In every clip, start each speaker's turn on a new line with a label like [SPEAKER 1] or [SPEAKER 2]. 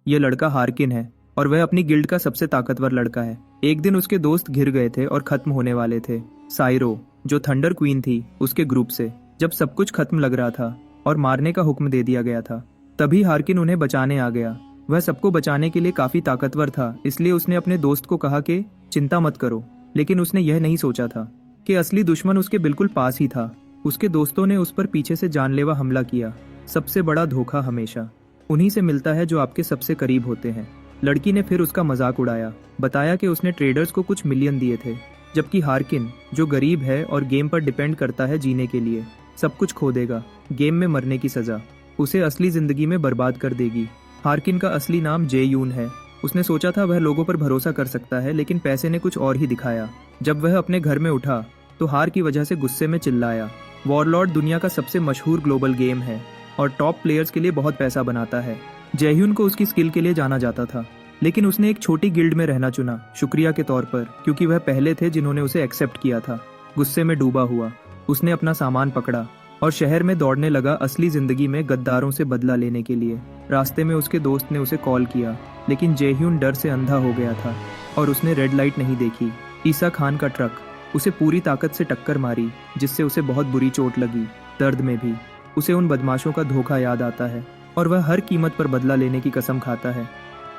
[SPEAKER 1] ये लड़का हार्किन है और वह अपनी गिल्ड का सबसे ताकतवर लड़का है। एक दिन उसके दोस्त घिर गए थे और खत्म होने वाले थे। साइरो, जो थंडर क्वीन थी, उसके ग्रुप से जब सब कुछ खत्म लग रहा था और मारने का हुक्म दे दिया गया था, तभी हार्किन उन्हें बचाने आ गया। वह सबको बचाने के लिए काफी ताकतवर था, इसलिए उसने अपने दोस्त को कहा कि चिंता मत करो। लेकिन उसने यह नहीं सोचा था कि असली दुश्मन उसके बिल्कुल पास ही था। उसके दोस्तों ने उस पर पीछे से जानलेवा हमला किया। सबसे बड़ा धोखा हमेशा उन्हीं से मिलता है जो आपके सबसे करीब होते हैं। लड़की ने फिर उसका मजाक उड़ाया, बताया कि उसने ट्रेडर्स को कुछ मिलियन दिए थे, जबकि हार्किन, जो गरीब है और गेम पर डिपेंड करता है जीने के लिए, सब कुछ खो देगा। गेम में मरने की सजा उसे असली जिंदगी में बर्बाद कर देगी। हार्किन का असली नाम जे-यून है। उसने सोचा था वह लोगों पर भरोसा कर सकता है, लेकिन पैसे ने कुछ और ही दिखाया। जब वह अपने घर में उठा तो हार की वजह से गुस्से में चिल्लाया। वॉरलॉर्ड दुनिया का सबसे मशहूर ग्लोबल गेम है और टॉप प्लेयर्स के लिए बहुत पैसा बनाता है। जे-ह्यून को उसकी स्किल के लिए जाना जाता था, लेकिन उसने एक छोटी गिल्ड में रहना चुना, शुक्रिया के तौर पर, क्योंकि वह पहले थे जिन्होंने उसे एक्सेप्ट किया था। गुस्से में डूबा हुआ उसने अपना सामान पकड़ा और शहर में दौड़ने लगा, असली जिंदगी में गद्दारों से बदला लेने के लिए। रास्ते में उसके दोस्त ने उसे कॉल किया, लेकिन जे-ह्यून डर से अंधा हो गया था और उसने रेड लाइट नहीं देखी। ईसा खान का ट्रक उसे पूरी ताकत से टक्कर मारी, जिससे उसे बहुत बुरी चोट लगी। दर्द में भी उसे उन बदमाशों का धोखा याद आता है और वह हर कीमत पर बदला लेने की कसम खाता है।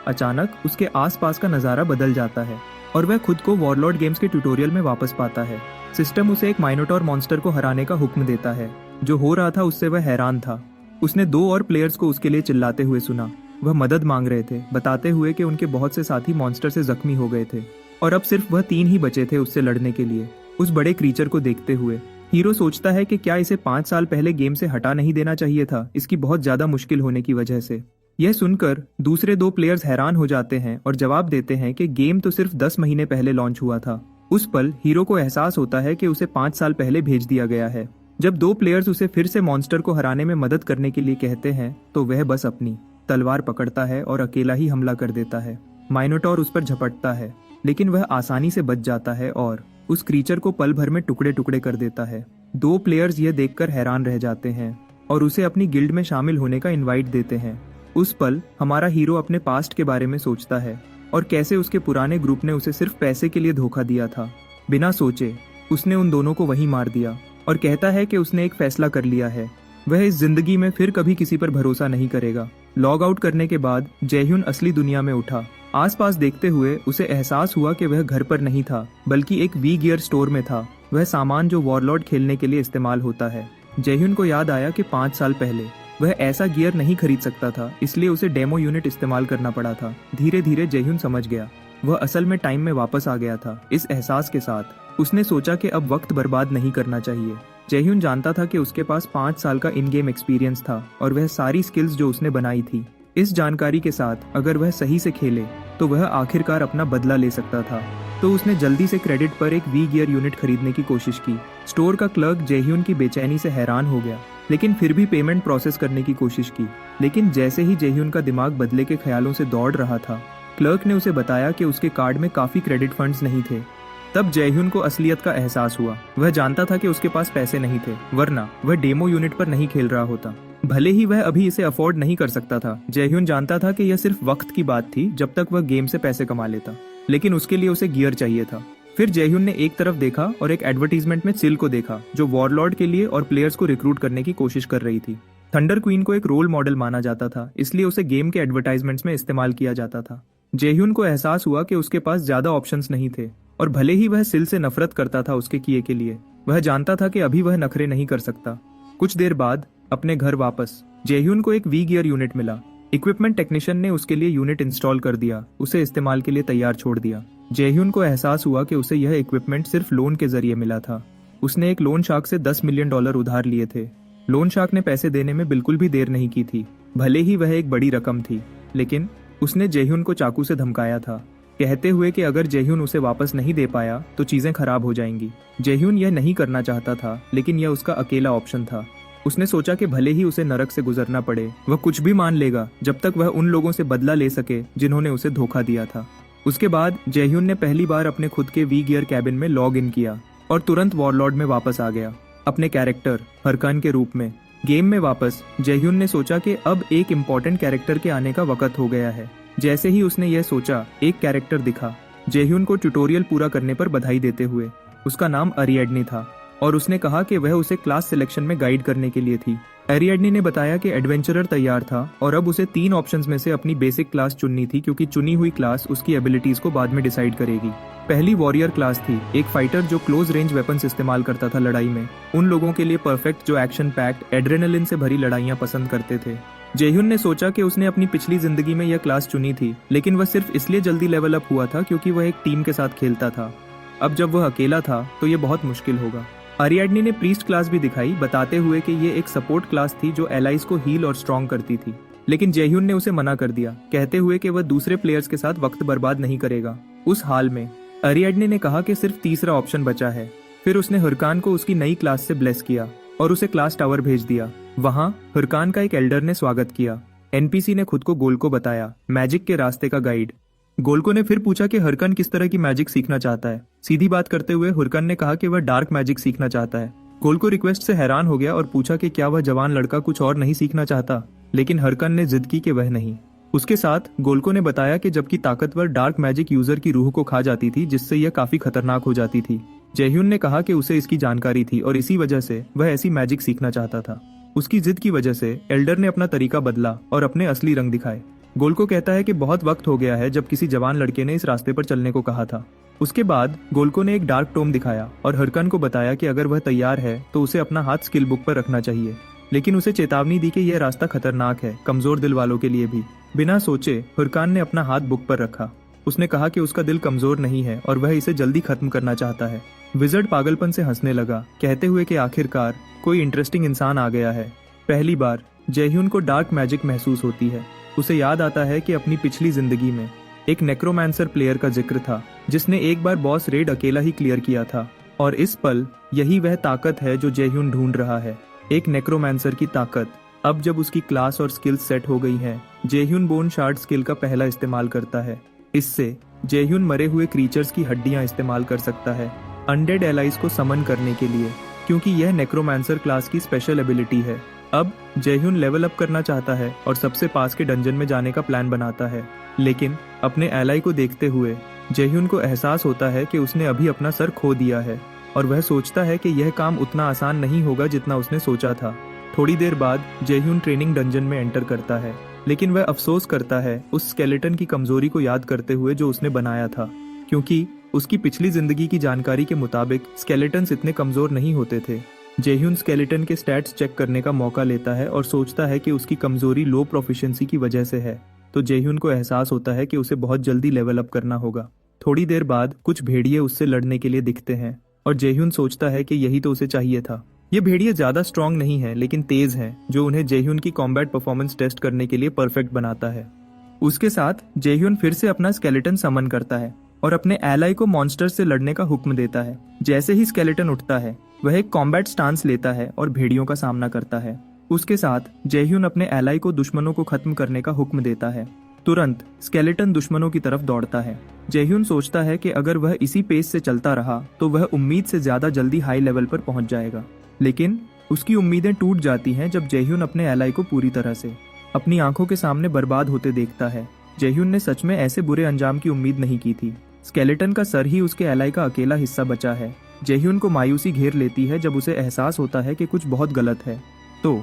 [SPEAKER 1] अचानक उसके आसपास का नज़ारा बदल जाता है और वह खुद को वॉरलॉर्ड गेम्स के ट्यूटोरियल में वापस पाता है। सिस्टम उसे एक माइनोटॉर मॉन्स्टर को हराने का हुक्म देता है। जो हो रहा था उससे वह हैरान था। उसने 2 और प्लेयर्स को उसके लिए चिल्लाते हुए सुना। वह मदद मांग रहे थे, बताते हुए कि उनके बहुत से साथी मॉन्स्टर से जख्मी हो गए थे और अब सिर्फ वह 3 ही बचे थे उससे लड़ने के लिए। उस बड़े क्रीचर को देखते हुए हीरो सोचता है कि क्या इसे 5 साल पहले गेम से हटा नहीं देना चाहिए था, इसकी बहुत ज्यादा मुश्किल होने की वजह से। यह सुनकर दूसरे 2 प्लेयर्स हैरान हो जाते हैं और जवाब देते हैं कि गेम तो सिर्फ 10 महीने पहले लॉन्च हुआ था। उस पल हीरो को एहसास होता है कि उसे 5 साल पहले भेज दिया गया है। जब 2 प्लेयर्स उसे फिर से मॉन्स्टर को हराने में मदद करने के लिए कहते हैं, तो वह बस अपनी तलवार पकड़ता है और अकेला ही हमला कर देता है। माइनोटॉर उस पर झपटता है, लेकिन वह आसानी से बच जाता है और उस क्रीचर को पल भर में टुकड़े टुकड़े कर देता है। 2 प्लेयर्स यह देखकर हैरान रह जाते हैं और उसे अपनी गिल्ड में शामिल होने का इनवाइट देते हैं। उस पल हमारा हीरो अपने पास्ट के बारे में सोचता है और कैसे उसके पुराने ग्रुप ने उसे सिर्फ पैसे के लिए धोखा दिया था। बिना सोचे उसने उन दोनों को वहीं मार दिया और कहता है कि उसने एक फैसला कर लिया है, वह इस जिंदगी में फिर कभी किसी पर भरोसा नहीं करेगा। लॉग आउट करने के बाद जे-ह्यून असली दुनिया में उठा। आसपास देखते हुए उसे एहसास हुआ कि वह घर पर नहीं था, बल्कि एक वी गियर स्टोर में था, वह सामान जो वॉरलॉर्ड खेलने के लिए इस्तेमाल होता है। जे-ह्यून को याद आया कि 5 साल पहले वह ऐसा गियर नहीं खरीद सकता था, इसलिए उसे डेमो यूनिट इस्तेमाल करना पड़ा था। धीरे धीरे जे-ह्यून समझ गया, वह असल में टाइम में वापस आ गया था। इस एहसास के साथ उसने सोचा कि अब वक्त बर्बाद नहीं करना चाहिए। जे-ह्यून जानता था कि उसके पास 5 साल का इन गेम एक्सपीरियंस था और वह सारी स्किल्स जो उसने बनाई थी। इस जानकारी के साथ अगर वह सही से खेले तो वह आखिरकार अपना बदला ले सकता था। तो उसने जल्दी से क्रेडिट पर एक वी गियर यूनिट खरीदने की कोशिश की। स्टोर का क्लर्क जे-ह्यून की बेचैनी से हैरान हो गया, लेकिन फिर भी पेमेंट प्रोसेस करने की कोशिश की। लेकिन जैसे ही जे-ह्यून का दिमाग बदले के ख्यालों से दौड़ रहा था, क्लर्क ने उसे बताया कि उसके कार्ड में काफी क्रेडिट फंड्स नहीं थे। तब जे-ह्यून को असलियत का एहसास हुआ। वह जानता था कि उसके पास पैसे नहीं थे, वरना वह डेमो यूनिट पर नहीं खेल रहा होता। भले ही वह अभी इसे अफोर्ड नहीं कर सकता था, जे-ह्यून जानता था कि यह सिर्फ वक्त की बात थी जब तक वह गेम से पैसे कमा लेता, लेकिन उसके लिए उसे गियर चाहिए था। फिर जे-ह्यून ने एक तरफ देखा और एक एडवर्टीजमेंट में सिल को देखा, जो वॉरलॉर्ड के लिए और प्लेयर्स को रिक्रूट करने की कोशिश कर रही थी। थंडर क्वीन को एक रोल मॉडल माना जाता था, इसलिए उसे गेम के एडवर्टाइजमेंट्स में इस्तेमाल किया जाता था। जे-ह्यून को एहसास हुआ कि उसके पास ज्यादा ऑप्शंस नहीं थे, और भले ही वह सिल से नफरत करता था उसके किए के लिए, वह जानता था कि अभी वह नखरे नहीं कर सकता। कुछ देर बाद अपने घर वापस जे-ह्यून को एक वी गियर यूनिट मिला। इक्विपमेंट टेक्नीशियन ने उसके लिए यूनिट इंस्टॉल कर दिया, उसे इस्तेमाल के लिए तैयार छोड़ दिया। जे-ह्यून को एहसास हुआ कि उसे यह इक्विपमेंट सिर्फ लोन के जरिए मिला था। उसने एक लोन शार्क से $10 मिलियन उधार लिए थे। लोन शार्क ने पैसे देने में बिल्कुल भी देर नहीं की थी, भले ही वह एक बड़ी रकम थी, लेकिन उसने जे-ह्यून को चाकू से धमकाया था, कहते हुए कि अगर जे-ह्यून उसे वापस नहीं दे पाया तो चीजें खराब हो जाएंगी। जे-ह्यून यह नहीं करना चाहता था, लेकिन यह उसका अकेला ऑप्शन था। उसने सोचा कि भले ही उसे नरक से गुजरना पड़े, वह कुछ भी मान लेगा जब तक वह उन लोगों से बदला ले सके जिन्होंने उसे धोखा दिया था। उसके बाद जे-ह्यून ने पहली बार अपने खुद के वी गियर कैबिन में लॉग इन किया और तुरंत वॉरलॉर्ड में वापस आ गया, अपने कैरेक्टर हरकन के रूप में। गेम में वापस जयह्यून ने सोचा कि अब एक इम्पोर्टेंट कैरेक्टर के आने का वक्त हो गया है। जैसे ही उसने यह सोचा, एक कैरेक्टर दिखा जयह्यून को ट्यूटोरियल पूरा करने पर बधाई देते हुए। उसका नाम अरिएडनी था और उसने कहा कि वह उसे क्लास सिलेक्शन में गाइड करने के लिए थी। अरिएडनी ने बताया कि एडवेंचरर तैयार था और अब उसे 3 ऑप्शंस में से अपनी बेसिक क्लास चुननी थी, क्योंकि चुनी हुई क्लास उसकी एबिलिटीज को बाद में डिसाइड करेगी। पहली वॉरियर क्लास थी, एक फाइटर जो क्लोज रेंज वेपन्स इस्तेमाल करता था लड़ाई में, उन लोगों के लिए परफेक्ट जो एक्शन पैक्ड एड्रेनलिन से भरी लड़ाइयां पसंद करते थे। जयह्यून ने सोचा कि उसने अपनी पिछली जिंदगी में यह क्लास चुनी थी, लेकिन वह सिर्फ इसलिए जल्दी लेवल अप हुआ था क्योंकि वह एक टीम के साथ खेलता था। अब जब वह अकेला था तो यह बहुत मुश्किल होगा। अरिएडनी ने प्रीस्ट क्लास भी दिखाई, बताते हुए कि ये एक सपोर्ट क्लास थी जो एलाइज को हील और स्ट्रॉन्ग करती थी, लेकिन जयह्यून ने उसे मना कर दिया, कहते हुए कि वह दूसरे प्लेयर्स के साथ वक्त बर्बाद नहीं करेगा। उस हाल में अरिएडनी ने कहा कि सिर्फ तीसरा ऑप्शन बचा है। फिर उसने हुरकान को उसकी नई क्लास से ब्लेस किया और उसे क्लास टावर भेज दिया। वहां हुरकान का एक एल्डर ने स्वागत किया। एनपीसी ने खुद को गोल्को बताया, मैजिक के रास्ते का गाइड। गोल्को ने फिर पूछा कि हुरकान किस तरह की मैजिक सीखना चाहता है। सीधी बात करते हुए हुरकान ने कहा कि वह डार्क मैजिक सीखना चाहता है। गोल्को रिक्वेस्ट से हैरान हो गया और पूछा कि क्या वह जवान लड़का कुछ और नहीं सीखना चाहता, लेकिन हुरकान ने जिद की कि वह नहीं। उसके साथ गोल्को ने बताया कि जबकि ताकतवर डार्क मैजिक यूजर की रूह को खा जाती थी, जिससे यह काफी खतरनाक हो जाती थी। जयह्यून ने कहा कि उसे इसकी जानकारी थी और इसी वजह से वह ऐसी मैजिक सीखना चाहता था। उसकी जिद की वजह से एल्डर ने अपना तरीका बदला और अपने असली रंग दिखाए। गोल्को कहता है कि बहुत वक्त हो गया है जब किसी जवान लड़के ने इस रास्ते पर चलने को कहा था। उसके बाद गोल्को ने एक डार्क टोम दिखाया और हुरकान को बताया कि अगर वह तैयार है तो उसे अपना हाथ स्किल बुक पर रखना चाहिए, लेकिन उसे चेतावनी दी कि यह रास्ता खतरनाक है, कमजोर दिल वालों के लिए भी। बिना सोचे हुरकान ने अपना हाथ बुक पर रखा। उसने कहा कि उसका दिल कमजोर नहीं है और वह इसे जल्दी खत्म करना चाहता है। विजर्ड पागलपन से हंसने लगा, कहते हुए कि आखिरकार कोई इंटरेस्टिंग इंसान आ गया है। पहली बार जयह्यून को डार्क मैजिक महसूस होती है। उसे याद आता है कि अपनी पिछली जिंदगी में एक नेक्रोमैंसर प्लेयर का जिक्र था जिसने एक बार बॉस रेड अकेला ही क्लियर किया था, और इस पल यही वह ताकत है जो जयह्यून ढूंढ रहा है, एक नेक्रोमैंसर की ताकत। अब जब उसकी क्लास और स्किल्स सेट हो गई हैं, जयह्यून बोन शार्ड स्किल का पहला इस्तेमाल करता है। इससे जयह्यून मरे हुए क्रीचर्स की हड्डियां इस्तेमाल कर सकता है अनडेड एलाइज को समन करने के लिए, क्योंकि यह नेक्रोमैंसर क्लास की स्पेशल एबिलिटी है। अब जयह्यून लेवल अप करना चाहता है और सबसे पास के डंजन में जाने का प्लान बनाता है, लेकिन अपने एलाई को देखते हुए जयह्यून को एहसास होता है कि उसने अभी अपना सर खो दिया है और वह सोचता है कि यह काम उतना आसान नहीं होगा जितना उसने सोचा था। थोड़ी देर बाद जयह्यून ट्रेनिंग डंजन में एंटर करता है, लेकिन वह अफसोस करता है उस स्केलेटन की कमजोरी को याद करते हुए जो उसने बनाया था, क्योंकि उसकी पिछली जिंदगी की जानकारी के मुताबिक स्केलेटन्स इतने कमजोर नहीं होते थे। जयह्यून स्केलेटन के स्टैट्स चेक करने का मौका लेता है और सोचता है कि उसकी कमजोरी लो प्रोफिशिएंसी की वजह से है, तो जयह्यून को एहसास होता है कि उसे बहुत जल्दी लेवल अप करना होगा। थोड़ी देर बाद कुछ भेड़िए उससे लड़ने के लिए दिखते हैं और जयह्यून सोचता है कि यही तो उसे चाहिए था। ये भेड़िए ज्यादा स्ट्रांग नहीं है, लेकिन तेज हैं, जो उन्हें जयह्यून की कॉम्बैट परफॉर्मेंस टेस्ट करने के लिए परफेक्ट बनाता है। उसके साथ जयह्यून फिर से अपना स्केलेटन समन करता है और अपने एलाई को मॉन्स्टर से लड़ने का हुक्म देता है। जैसे ही स्केलेटन उठता है, वह एक कॉम्बैट स्टांस लेता है और भेड़ियों का सामना करता है। उसके साथ जयह्यून अपने एलाई को दुश्मनों को खत्म करने का हुक्म देता है। तुरंत स्केलेटन दुश्मनों की तरफ दौड़ता है। जयह्यून सोचता है कि अगर वह इसी पेस से चलता रहा तो वह उम्मीद से ज्यादा जल्दी हाई लेवल पर पहुंच जाएगा, लेकिन उसकी उम्मीदें टूट जाती हैं जब जयह्यून अपने एलाई को पूरी तरह से अपनी आंखों के सामने बर्बाद होते देखता है। जयह्यून ने सच में ऐसे बुरे अंजाम की उम्मीद नहीं की थी। स्केलेटन का सर ही उसके एलाई का अकेला हिस्सा बचा है। जयह्यून को मायूसी घेर लेती है जब उसे एहसास होता है कि कुछ बहुत गलत है, तो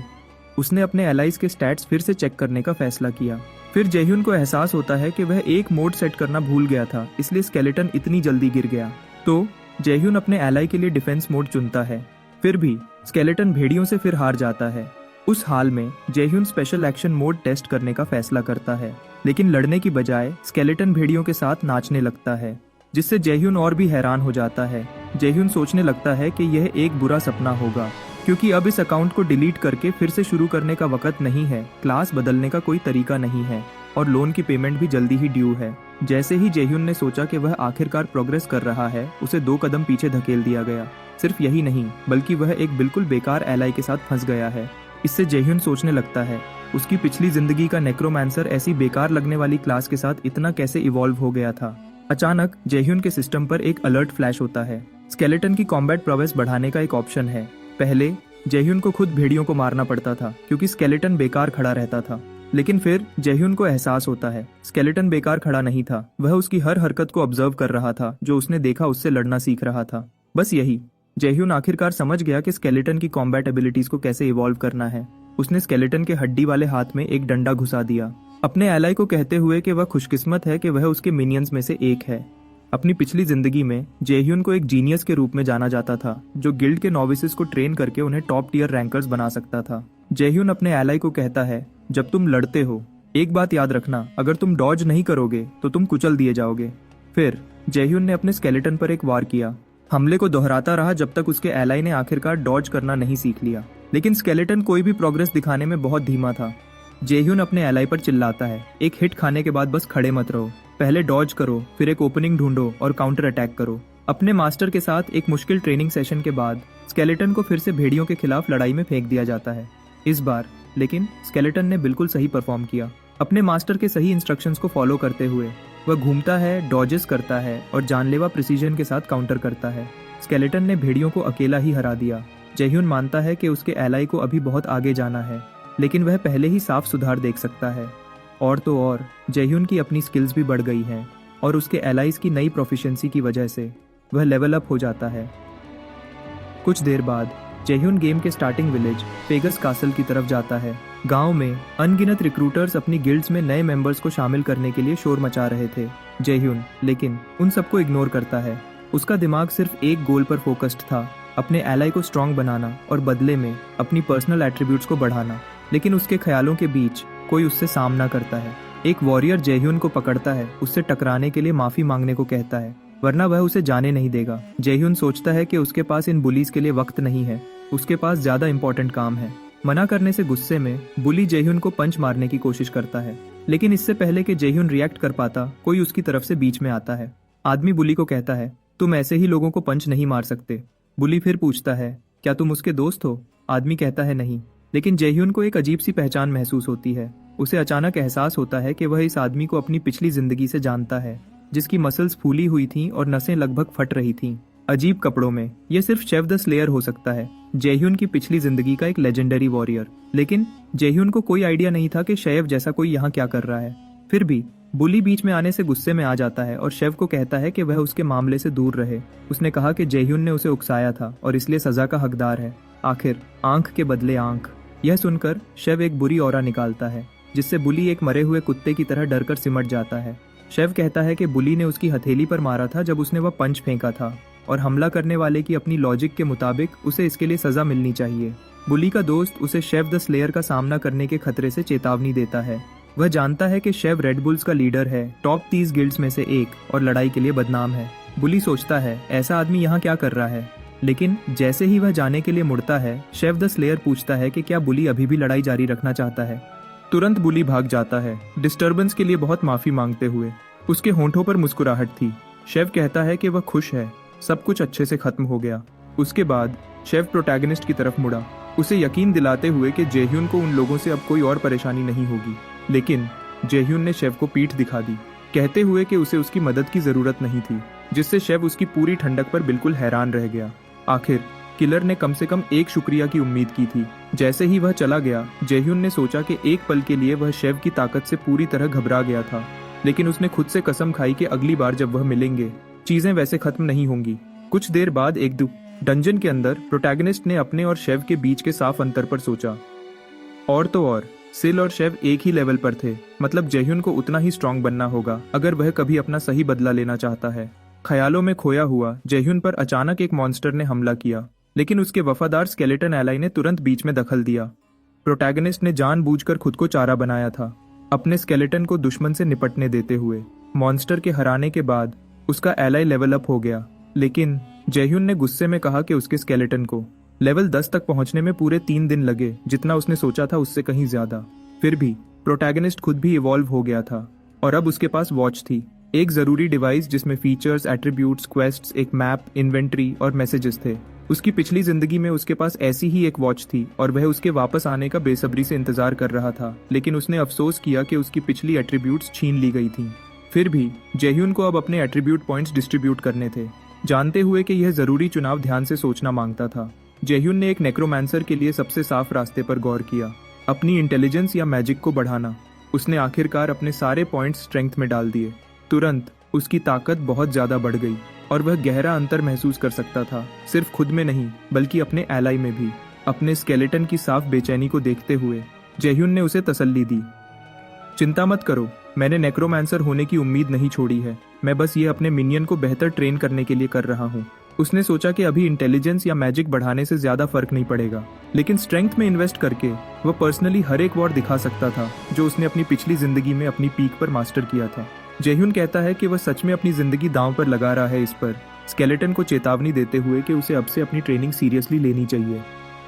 [SPEAKER 1] उसने अपने एलाइज के स्टैट्स फिर से चेक करने का फैसला किया। फिर जयह्यून को एहसास होता है कि वह एक मोड सेट करना भूल गया था, इसलिए स्केलेटन इतनी जल्दी गिर गया। तो जयह्यून अपने एलाई के लिए डिफेंस मोड चुनता है। फिर भी स्केलेटन भेड़ियों से फिर हार जाता है। उस हाल में जयह्यून स्पेशल एक्शन मोड टेस्ट करने का फैसला करता है, लेकिन लड़ने की बजाय स्केलेटन भेड़ियों के साथ नाचने लगता है, जिससे जयह्यून और भी हैरान हो जाता है। जयह्यून सोचने लगता है कि यह एक बुरा सपना होगा, क्योंकि अब इस अकाउंट को डिलीट करके फिर से शुरू करने का वक्त नहीं है, क्लास बदलने का कोई तरीका नहीं है और लोन की पेमेंट भी जल्दी ही ड्यू है। जैसे ही जयह्यून ने सोचा कि वह आखिरकार प्रोग्रेस कर रहा है, उसे 2 कदम पीछे धकेल दिया गया। सिर्फ यही नहीं, बल्कि वह एक बिल्कुल बेकार एलाई के साथ फंस गया है। इससे जयह्यून सोचने लगता है उसकी पिछली जिंदगी का नेक्रोमैंसर ऐसी बेकार लगने वाली क्लास के साथ इतना कैसे इवॉल्व हो गया था। अचानक जयह्यून के सिस्टम पर एक अलर्ट फ्लैश होता है। स्केलेटन की कॉम्बैट प्रोग्रेस बढ़ाने का एक ऑप्शन है। पहले जयह्यून को खुद भेड़ियों को मारना पड़ता था क्योंकि स्केलेटन बेकार खड़ा रहता था। लेकिन फिर जयह्यून को एहसास होता है स्केलेटन बेकार खड़ा नहीं था, वह उसकी हर हरकत को ऑब्जर्व कर रहा था जो उसने देखा उससे लड़ना सीख रहा था। बस यही, जयह्यून आखिरकार समझ गया कि स्केलेटन की कॉम्बैट एबिलिटीज को कैसे इवॉल्व करना है। उसने स्केलेटन के हड्डी वाले हाथ में एक डंडा घुसा दिया, अपने एलाई को कहते हुए कि वह खुशकिस्मत है कि वह उसके मिनियंस में से एक है। अपनी पिछली जिंदगी में जयह्यून को एक जीनियस के रूप में जाना जाता था जो गिल्ड के नॉविसेस को ट्रेन करके उन्हें टॉप टियर रैंकर्स बना सकता था। जयह्यून अपने एलाई को कहता है, जब तुम लड़ते हो एक बात याद रखना, अगर तुम डॉज नहीं करोगे तो तुम कुचल दिए जाओगे। फिर जयह्यून ने अपने स्केलेटन पर एक वार किया, हमले को दोहराता रहा जब तक उसके एलाई ने आखिरकार डॉज करना नहीं सीख लिया। लेकिन स्केलेटन कोई भी प्रोग्रेस दिखाने में बहुत धीमा था। जयह्यून अपने एलाई पर चिल्लाता है, एक हिट खाने के बाद बस खड़े मत रहो, पहले डॉज करो, फिर एक ओपनिंग ढूंढो और काउंटर अटैक करो। अपने मास्टर के साथ एक मुश्किल ट्रेनिंग सेशन के बाद स्केलेटन को फिर से भेड़ियों के खिलाफ लड़ाई में फेंक दिया जाता है। इस बार लेकिन स्केलेटन ने बिल्कुल सही परफॉर्म किया। अपने मास्टर के सही इंस्ट्रक्शंस को फॉलो करते हुए वह घूमता है, डॉजेस करता है और जानलेवा प्रिसीजन के साथ काउंटर करता है। स्केलेटन ने भेड़ियों को अकेला ही हरा दिया। जयह्यून मानता है कि उसके एलाई को अभी बहुत आगे जाना है, लेकिन वह पहले ही साफ सुधार देख सकता है। और तो और जयह्यून की अपनी स्किल्स भी बढ़ गई हैं और उसके एलाइज की नई प्रोफिशिएंसी की वजह से वह लेवल अप हो जाता है। कुछ देर बाद जयह्यून गेम के स्टार्टिंग विलेज पेगस कासल की तरफ जाता है। गांव में अनगिनत रिक्रूटर्स अपनी गिल्ड्स में नए मेंबर्स को शामिल करने के लिए शोर मचा रहे थे। जयह्यून लेकिन उन सबको इग्नोर करता है। उसका दिमाग सिर्फ एक गोल पर फोकस्ड था, अपने एलाई को स्ट्रांग बनाना और बदले में अपनी पर्सनल एट्रीब्यूट्स को बढ़ाना। लेकिन उसके ख्यालों के बीच कोई उससे सामना करता है। एक वॉरियर जयह्यून को पकड़ता है, उससे टकराने के लिए माफी मांगने को कहता है, वरना वह उसे जाने नहीं देगा। जयह्यून सोचता है कि उसके पास इन बुलीज के लिए वक्त नहीं है, उसके पास ज्यादा इंपॉर्टेंट काम है। मना करने से गुस्से में बुली जयह्यून को पंच मारने की कोशिश करता है, लेकिन इससे पहले कि जयह्यून रिएक्ट कर पाता, कोई उसकी तरफ से बीच में आता है। आदमी बुली को कहता है, तुम ऐसे ही लोगों को पंच नहीं मार सकते। बुली फिर पूछता है, क्या तुम उसके दोस्त हो? आदमी कहता है नहीं। लेकिन जयह्यून को एक अजीब सी पहचान महसूस होती है। उसे अचानक एहसास होता है कि वह इस आदमी को अपनी पिछली जिंदगी से जानता है, जिसकी मसल्स फूली हुई थीं और नसें लगभग फट रही थीं। अजीब कपड़ों में यह सिर्फ शेव द स्लेयर हो सकता है, जयह्यून की पिछली जिंदगी का एक लेजेंडरी वॉरियर। लेकिन जयह्यून को कोई आइडिया नहीं था कि शेव जैसा कोई यहाँ क्या कर रहा है। फिर भी बुली बीच में आने से गुस्से में आ जाता है और शेव को कहता है कि वह उसके मामले से दूर रहे। उसने कहा कि जयह्यून ने उसे उकसाया था और इसलिए सजा का हकदार है। आखिर आंख के बदले आंख। यह सुनकर शेव एक बुरी ऑरा निकालता है, जिससे बुली एक मरे हुए कुत्ते की तरह डरकर सिमट जाता है। शेव कहता है कि बुली ने उसकी हथेली पर मारा था जब उसने वह पंच फेंका था, और हमला करने वाले की अपनी लॉजिक के मुताबिक उसे इसके लिए सजा मिलनी चाहिए। बुली का दोस्त उसे शेव द स्लेयर का सामना करने के खतरे से चेतावनी देता है। वह जानता है कि शेव रेड बुल्स का लीडर है, टॉप 30 गिल्ड्स में से एक, और लड़ाई के लिए बदनाम है। बुली सोचता है ऐसा आदमी यहाँ क्या कर रहा है, लेकिन जैसे ही वह जाने के लिए मुड़ता है, शेव द स्लेयर पूछता है कि क्या बुली अभी भी लड़ाई जारी रखना चाहता है। तुरंत बुली भाग जाता है, डिस्टर्बेंस के लिए बहुत माफी मांगते हुए। उसके होंठों पर मुस्कुराहट थी। शेव कहता है कि वह खुश है, सब कुछ अच्छे से खत्म हो गया। उसके बाद शेव प्रोटैगनिस्ट की तरफ मुड़ा, उसे यकीन दिलाते हुए कि जयह्यून को उन लोगों से अब कोई और परेशानी नहीं होगी। लेकिन जयह्यून ने शेव को पीठ दिखा दी, कहते हुए कि उसे उसकी मदद की जरूरत नहीं थी, जिससे शेव उसकी पूरी ठंडक पर बिल्कुल हैरान रह गया। आखिर किलर ने कम से कम एक शुक्रिया की उम्मीद की थी। जैसे ही वह चला गया, जयह्यून ने सोचा कि एक पल के लिए वह शेव की ताकत से पूरी तरह घबरा गया था, लेकिन उसने खुद से कसम खाई कि अगली बार जब वह मिलेंगे चीजें वैसे खत्म नहीं होंगी। कुछ देर बाद एक डंजन के अंदर प्रोटैगनिस्ट ने अपने और शेव के बीच के साफ अंतर पर सोचा। और तो और सिल और शेव एक ही लेवल पर थे, मतलब जयह्यून को उतना ही स्ट्रांग बनना होगा अगर वह कभी अपना सही बदला लेना चाहता है। ख्यालों में खोया हुआ जयह्यून पर अचानक एक मॉन्स्टर ने हमला किया, लेकिन उसके वफादार स्केलेटन एलाई ने तुरंत बीच में दखल दिया। प्रोटैगनिस्ट ने जानबूझकर खुद को चारा बनाया था, अपने स्केलेटन को दुश्मन से निपटने देते हुए। मॉन्स्टर के हराने के बाद उसका एलाई लेवल अप हो गया, लेकिन जयह्यून ने गुस्से में कहा कि उसके स्केलेटन को लेवल 10 तक पहुंचने में पूरे 3 दिन लगे, जितना उसने सोचा था उससे कहीं ज्यादा। फिर भी प्रोटैगनिस्ट खुद भी इवॉल्व हो गया था और अब उसके पास वॉच थी, एक जरूरी डिवाइस जिसमें फीचर्स, एट्रीब्यूट्स, क्वेस्ट्स, एक मैप, इन्वेंट्री और मैसेजेस थे। उसकी पिछली जिंदगी में उसके पास ऐसी ही एक वॉच थी और वह उसके वापस आने का बेसब्री से इंतजार कर रहा था, लेकिन उसने अफसोस किया कि उसकी पिछली एट्रीब्यूट्स छीन ली गई थीं। फिर भी जयह्यून को अब अपने एट्रीब्यूट पॉइंट्स डिस्ट्रीब्यूट करने थे, जानते हुए कि यह जरूरी चुनाव ध्यान से सोचना मांगता था। जेह्यून ने एक नेक्रोमांसर के लिए सबसे साफ रास्ते पर गौर किया, अपनी इंटेलिजेंस या मैजिक को बढ़ाना। उसने आखिरकार अपने सारे पॉइंट्स स्ट्रेंथ में डाल दिए। तुरंत उसकी ताकत बहुत ज्यादा बढ़ गई और वह गहरा अंतर महसूस कर सकता था, सिर्फ खुद में नहीं बल्कि अपने एलाई में भी। अपने स्केलेटन की साफ बेचैनी को देखते हुए जेह्यून ने उसे तसल्ली दी। चिंता मत करो, मैंने नेक्रोमांसर होने की उम्मीद नहीं छोड़ी है। मैं बस ये अपने मिनियन को बेहतर ट्रेन करने के लिए कर रहा हूँ। उसने सोचा कि अभी इंटेलिजेंस या मैजिक बढ़ाने से ज्यादा फर्क नहीं पड़ेगा, लेकिन स्ट्रेंथ में इन्वेस्ट करके वह पर्सनली हर एक वॉर दिखा सकता था जो उसने अपनी पिछली जिंदगी में अपनी पीक पर मास्टर किया था। जेह्यून कहता है कि वह सच में अपनी जिंदगी दांव पर लगा रहा है, इस पर स्केलेटन को चेतावनी देते हुए कि उसे अब से अपनी ट्रेनिंग सीरियसली लेनी चाहिए।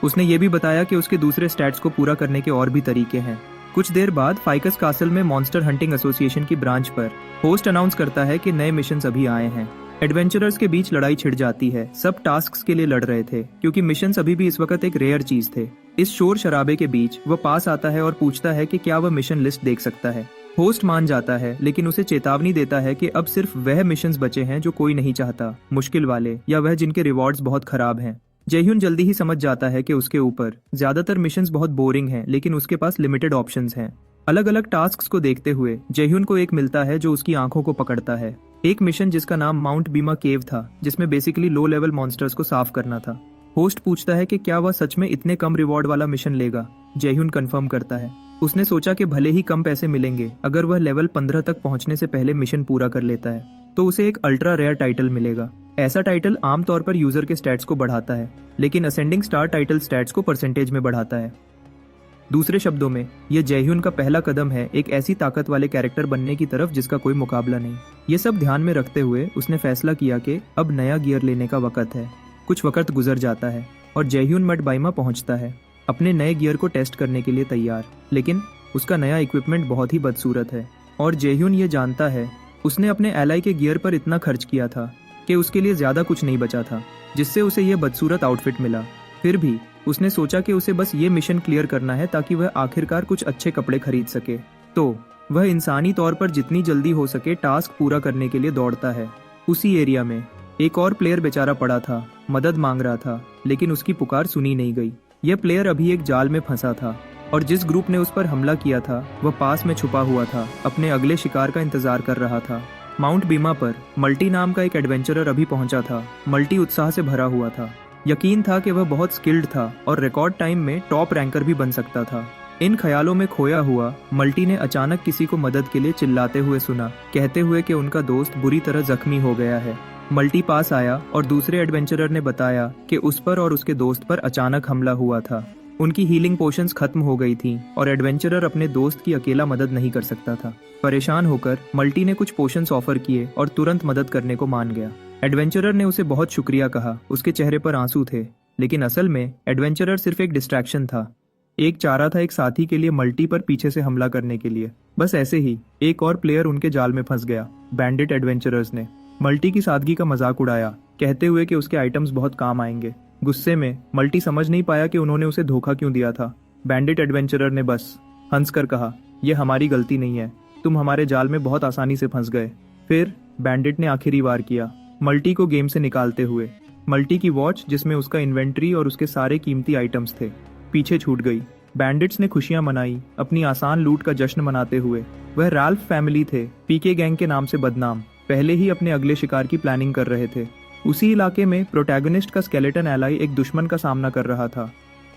[SPEAKER 1] उसने ये भी बताया कि उसके दूसरे स्टैट्स को पूरा करने के और भी तरीके हैं। कुछ देर बाद फाइकस कासल में मॉन्स्टर हंटिंग एसोसिएशन की ब्रांच पर होस्ट अनाउंस करता है कि नए मिशंस अभी आए हैं। एडवेंचरर्स के बीच लड़ाई छिड़ जाती है। सब टास्क्स के लिए लड़ रहे थे क्योंकि मिशंस अभी भी इस वक्त एक रेयर चीज थे। इस शोर शराबे के बीच वह पास आता है और पूछता है कि क्या वह मिशन लिस्ट देख सकता है। होस्ट मान जाता है, लेकिन उसे चेतावनी देता है कि अब सिर्फ वह मिशंस बचे हैं जो कोई नहीं चाहता, मुश्किल वाले या वह जिनके रिवॉर्ड्स बहुत खराब हैं। जेह्यून जल्दी ही समझ जाता है कि उसके ऊपर ज्यादातर मिशंस बहुत बोरिंग हैं, लेकिन उसके पास लिमिटेड ऑप्शंस हैं। अलग अलग टास्क्स को देखते हुए जेह्यून को एक मिलता है जो उसकी आंखों को पकड़ता है। एक मिशन जिसका नाम माउंट बीमा केव था, जिसमें बेसिकली लो लेवल मॉन्स्टर्स को साफ करना था। होस्ट पूछता है कि क्या वह सच में इतने कम रिवॉर्ड वाला मिशन लेगा। जेह्यून कंफर्म करता है। उसने सोचा कि भले ही कम पैसे मिलेंगे, अगर वह लेवल 15 तक पहुंचने से पहले मिशन पूरा कर लेता है तो उसे एक अल्ट्रा रेयर टाइटल मिलेगा। ऐसा टाइटल आमतौर पर यूजर के स्टैट्स को बढ़ाता है, लेकिन असेंडिंग स्टार टाइटल स्टैट्स को परसेंटेज में बढ़ाता है। दूसरे शब्दों में, यह जेह्यून का पहला कदम है एक ऐसी ताकत वाले कैरेक्टर बनने की तरफ जिसका कोई मुकाबला नहीं। ये सब ध्यान में रखते हुए उसने फैसला किया कि अब नया गियर लेने का वक्त है। कुछ वक्त गुजर जाता है और जेह्यून मड बाइमा पहुंचता है, अपने नए गियर को टेस्ट करने के लिए तैयार। लेकिन उसका नया इक्विपमेंट बहुत ही बदसूरत है और जेह्यून ये जानता है उसने अपने एलाई के गियर पर इतना खर्च किया था कि उसके लिए ज्यादा कुछ नहीं बचा था, जिससे उसे यह बदसूरत आउटफिट मिला। फिर भी उसने सोचा कि उसे बस ये मिशन क्लियर करना है ताकि वह आखिरकार कुछ अच्छे कपड़े खरीद सके। तो वह इंसानी तौर पर जितनी जल्दी हो सके टास्क पूरा करने के लिए दौड़ता है। उसी एरिया में एक और प्लेयर बेचारा पड़ा था, मदद मांग रहा था, लेकिन उसकी पुकार सुनी नहीं गई। यह प्लेयर अभी एक जाल में फंसा था और जिस ग्रुप ने उस पर हमला किया था वह पास में छुपा हुआ था, अपने अगले शिकार का इंतजार कर रहा था। माउंट बीमा पर मल्टी नाम का एक एडवेंचरर अभी पहुंचा था। मल्टी उत्साह से भरा हुआ था। यकीन था कि वह बहुत स्किल्ड था और रिकॉर्ड टाइम में टॉप रैंकर भी बन सकता था। इन ख्यालों में खोया हुआ मल्टी ने अचानक किसी को मदद के लिए चिल्लाते हुए सुना, कहते हुए कि उनका दोस्त बुरी तरह जख्मी हो गया है। मल्टी पास आया और दूसरे एडवेंचरर ने बताया कि उस पर और उसके दोस्त पर अचानक हमला हुआ था। उनकी हीलिंग पोशंस खत्म हो गई थीं और एडवेंचरर अपने दोस्त की अकेला मदद नहीं कर सकता था। परेशान होकर मल्टी ने कुछ पोशंस ऑफर किए और तुरंत मदद करने को मान गया। एडवेंचरर ने उसे बहुत शुक्रिया कहा, उसके चेहरे पर आंसू थे, लेकिन असल में एडवेंचरर सिर्फ एक डिस्ट्रैक्शन था। एक चारा था एक साथी के लिए मल्टी पर पीछे से हमला करने के लिए। बस ऐसे ही एक और प्लेयर उनके जाल में फंस गया। बैंडिट एडवेंचरर्स ने मल्टी की सादगी का मजाक उड़ाया, कहते हुए कि उसके आइटम्स बहुत काम आएंगे। गुस्से में मल्टी समझ नहीं पाया कि उन्होंने उसे धोखा क्यों दिया था। बैंडिट एडवेंचरर ने बस हंसकर कहा, यह हमारी गलती नहीं है, तुम हमारे जाल में बहुत आसानी से फंस गए। फिर बैंडिट ने आखिरी वार किया, मल्टी को गेम से निकालते हुए। मल्टी की वॉच, जिसमें उसका इन्वेंट्री और उसके सारे कीमती आइटम्स थे, पीछे छूट गई। बैंडिट्स ने खुशियां मनाई, अपनी आसान लूट का जश्न मनाते हुए। वह राल्फ फैमिली थे, पीके गैंग के नाम से बदनाम, पहले ही अपने अगले शिकार की प्लानिंग कर रहे थे। उसी इलाके में प्रोटैगनिस्ट का स्केलेटन एलाई एक दुश्मन का सामना कर रहा था।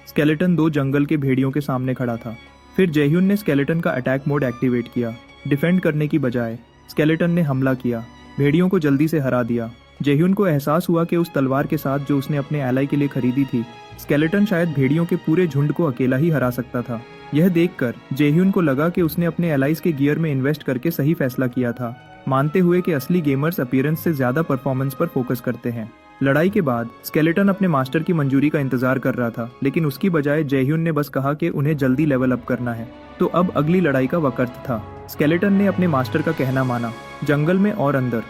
[SPEAKER 1] स्केलेटन 2 जंगल के भेड़ियों के सामने खड़ा था। फिर जेह्यून ने स्केलेटन का अटैक मोड एक्टिवेट किया। डिफेंड करने की बजाय स्केलेटन ने हमला किया, भेड़ियों को जल्दी से हरा दिया। जेह्यून को एहसास हुआ कि उस तलवार के साथ जो उसने अपने एलाई के लिए खरीदी थी, स्केलेटन शायद भेड़ियों के पूरे झुंड को अकेला ही हरा सकता था। यह देखकर जेह्यून को लगा कि उसने अपने एलाइज के गियर में इन्वेस्ट करके सही फैसला किया था, मानते हुए कि असली गेमर्स अपीयरेंस से ज्यादा परफॉर्मेंस पर फोकस करते हैं। लड़ाई के बाद स्केलेटन अपने मास्टर की मंजूरी का इंतजार कर रहा था, लेकिन उसकी बजाय जेह्यून ने बस कहा कि उन्हें जल्दी लेवल अप करना है। तो अब अगली लड़ाई का वक्त था। स्केलेटन ने अपने मास्टर का कहना माना। जंगल में और अंदर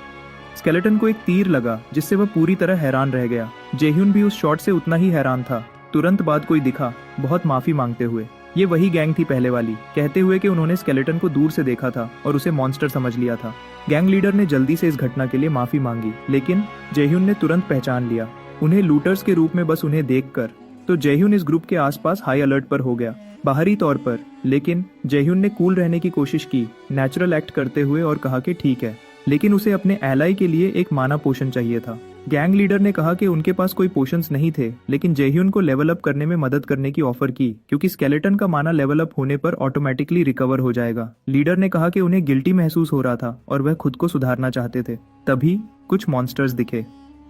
[SPEAKER 1] स्केलेटन को एक तीर लगा, जिससे वह पूरी तरह हैरान रह गया। जेह्यून भी उस शॉट से उतना ही हैरान था। तुरंत बाद कोई दिखा, बहुत माफी मांगते हुए। ये वही गैंग थी पहले वाली, कहते हुए कि उन्होंने स्केलेटन को दूर से देखा था और उसे मॉन्स्टर समझ लिया था। गैंग लीडर ने जल्दी से इस घटना के लिए माफी मांगी, लेकिन जेह्यून ने तुरंत पहचान लिया। उन्हें लूटर्स के रूप में बस उन्हें देखकर तो जयह्यून इस ग्रुप के आसपास हाई अलर्ट पर हो गया, बाहरी तौर पर। लेकिन जयह्यून ने कूल रहने की कोशिश की, नेचुरल एक्ट करते हुए, और कहा कि ठीक है, लेकिन उसे अपने एलाई के लिए एक माना पोशन चाहिए था। गैंग लीडर ने कहा कि उनके पास कोई पोशंस नहीं थे, लेकिन जयह्यून को लेवल अप करने में मदद करने की ऑफर की, क्योंकि स्केलेटन का माना लेवल अप होने पर ऑटोमेटिकली रिकवर हो जाएगा। लीडर ने कहा कि उन्हें गिल्टी महसूस हो रहा था और वह खुद को सुधारना चाहते थे। तभी कुछ मॉन्स्टर्स दिखे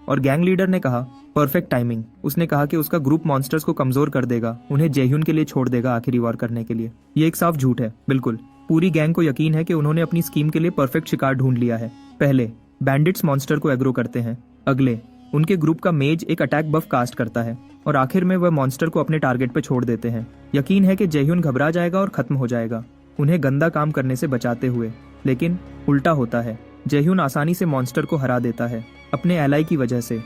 [SPEAKER 1] और गैंग लीडर ने कहा, परफेक्ट टाइमिंग। उसने कहा कि उसका ग्रुप मॉन्स्टर्स को कमजोर कर देगा, उन्हें जयह्यून के लिए छोड़ देगा आखिरी वॉर करने के लिए। ये एक साफ झूठ है, बिल्कुल। पूरी गैंग को यकीन है कि उन्होंने अपनी स्कीम के लिए परफेक्ट शिकार ढूंढ लिया है। पहले बैंडिट्स मॉन्स्टर को एग्रो करते हैं, अगले उनके ग्रुप का मेज एक अटैक बफ कास्ट करता है, और आखिर में वह मॉन्स्टर को अपने टारगेट पे छोड़ देते हैं। यकीन है कि जयह्यून घबरा जाएगा और खत्म हो जाएगा, उन्हें गंदा काम करने से बचाते हुए। लेकिन उल्टा होता है, जयह्यून आसानी से मॉन्स्टर को हरा देता है, अपने एलाई की वजह से।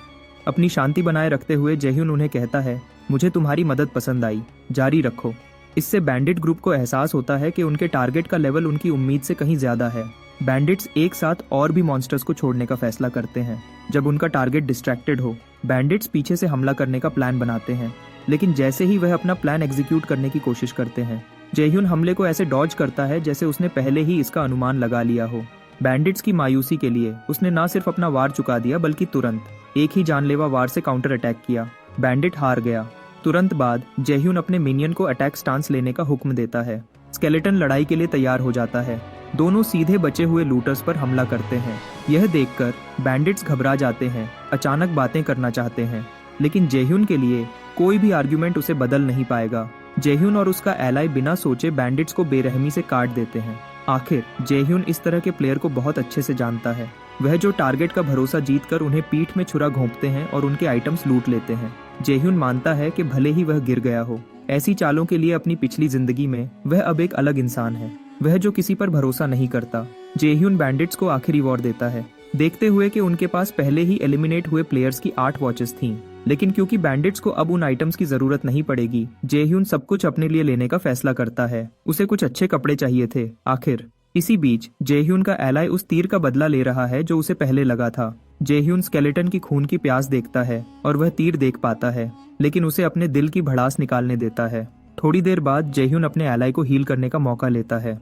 [SPEAKER 1] अपनी शांति बनाए रखते हुए जयह्यून उन्हें कहता है, मुझे तुम्हारी मदद पसंद आई, जारी रखो। इससे बैंडिट ग्रुप को एहसास होता है कि उनके टारगेट का लेवल उनकी उम्मीद से कहीं ज्यादा है। बैंडिट्स एक साथ और भी मॉन्स्टर्स को छोड़ने का फैसला करते हैं। जब उनका टारगेट डिस्ट्रैक्टेड हो, बैंडिट्स पीछे से हमला करने का प्लान बनाते हैं, लेकिन जैसे ही वह अपना प्लान एग्जीक्यूट करने की कोशिश करते हैं, जयह्यून हमले को ऐसे डॉज करता है जैसे उसने पहले ही इसका अनुमान लगा लिया हो। बैंडिट्स की मायूसी के लिए उसने न सिर्फ अपना वार चुका दिया, बल्कि तुरंत एक ही जानलेवा वार से काउंटर अटैक किया। बैंडिट हार गया। तुरंत बाद जयह्यून अपने मिनियन को अटैक स्टांस लेने का हुक्म देता है। स्केलेटन लड़ाई के लिए तैयार हो जाता है। दोनों सीधे बचे हुए लूटर्स पर हमला करते हैं। यह देखकर बैंडिट्स घबरा जाते हैं, अचानक बातें करना चाहते हैं, लेकिन जयह्यून के लिए कोई भी आर्ग्यूमेंट उसे बदल नहीं पाएगा। जयह्यून और उसका एलाई बिना सोचे बैंडिट्स को बेरहमी से काट देते हैं। आखिर जयह्यून इस तरह के प्लेयर को बहुत अच्छे से जानता है, वह जो टारगेट का भरोसा जीतकर उन्हें पीठ में छुरा घोंपते हैं और उनके आइटम्स लूट लेते हैं। जयह्यून मानता है कि भले ही वह गिर गया हो, ऐसी चालों के लिए अपनी पिछली जिंदगी में वह अब एक अलग इंसान है, वह जो किसी पर भरोसा नहीं करता। जयह्यून बैंडिट्स को आखिरी वॉर देता है, देखते हुए कि उनके पास पहले ही एलिमिनेट हुए प्लेयर्स की 8 वॉचेस थीं। लेकिन क्योंकि बैंडिट्स को अब उन आइटम्स की जरूरत नहीं पड़ेगी, जयह्यून सब कुछ अपने लिए लेने का फैसला करता है। उसे कुछ अच्छे कपड़े चाहिए थे। आखिर इसी बीच जयह्यून का एलाई उस तीर का बदला ले रहा है जो उसे पहले लगा था। जयह्यून स्केलेटन की खून की प्यास देखता है और वह तीर देख पाता है, लेकिन उसे अपने दिल की भड़ास निकालने देता है। थोड़ी देर बाद जयह्यून अपने एलाई को हील करने का मौका लेता है।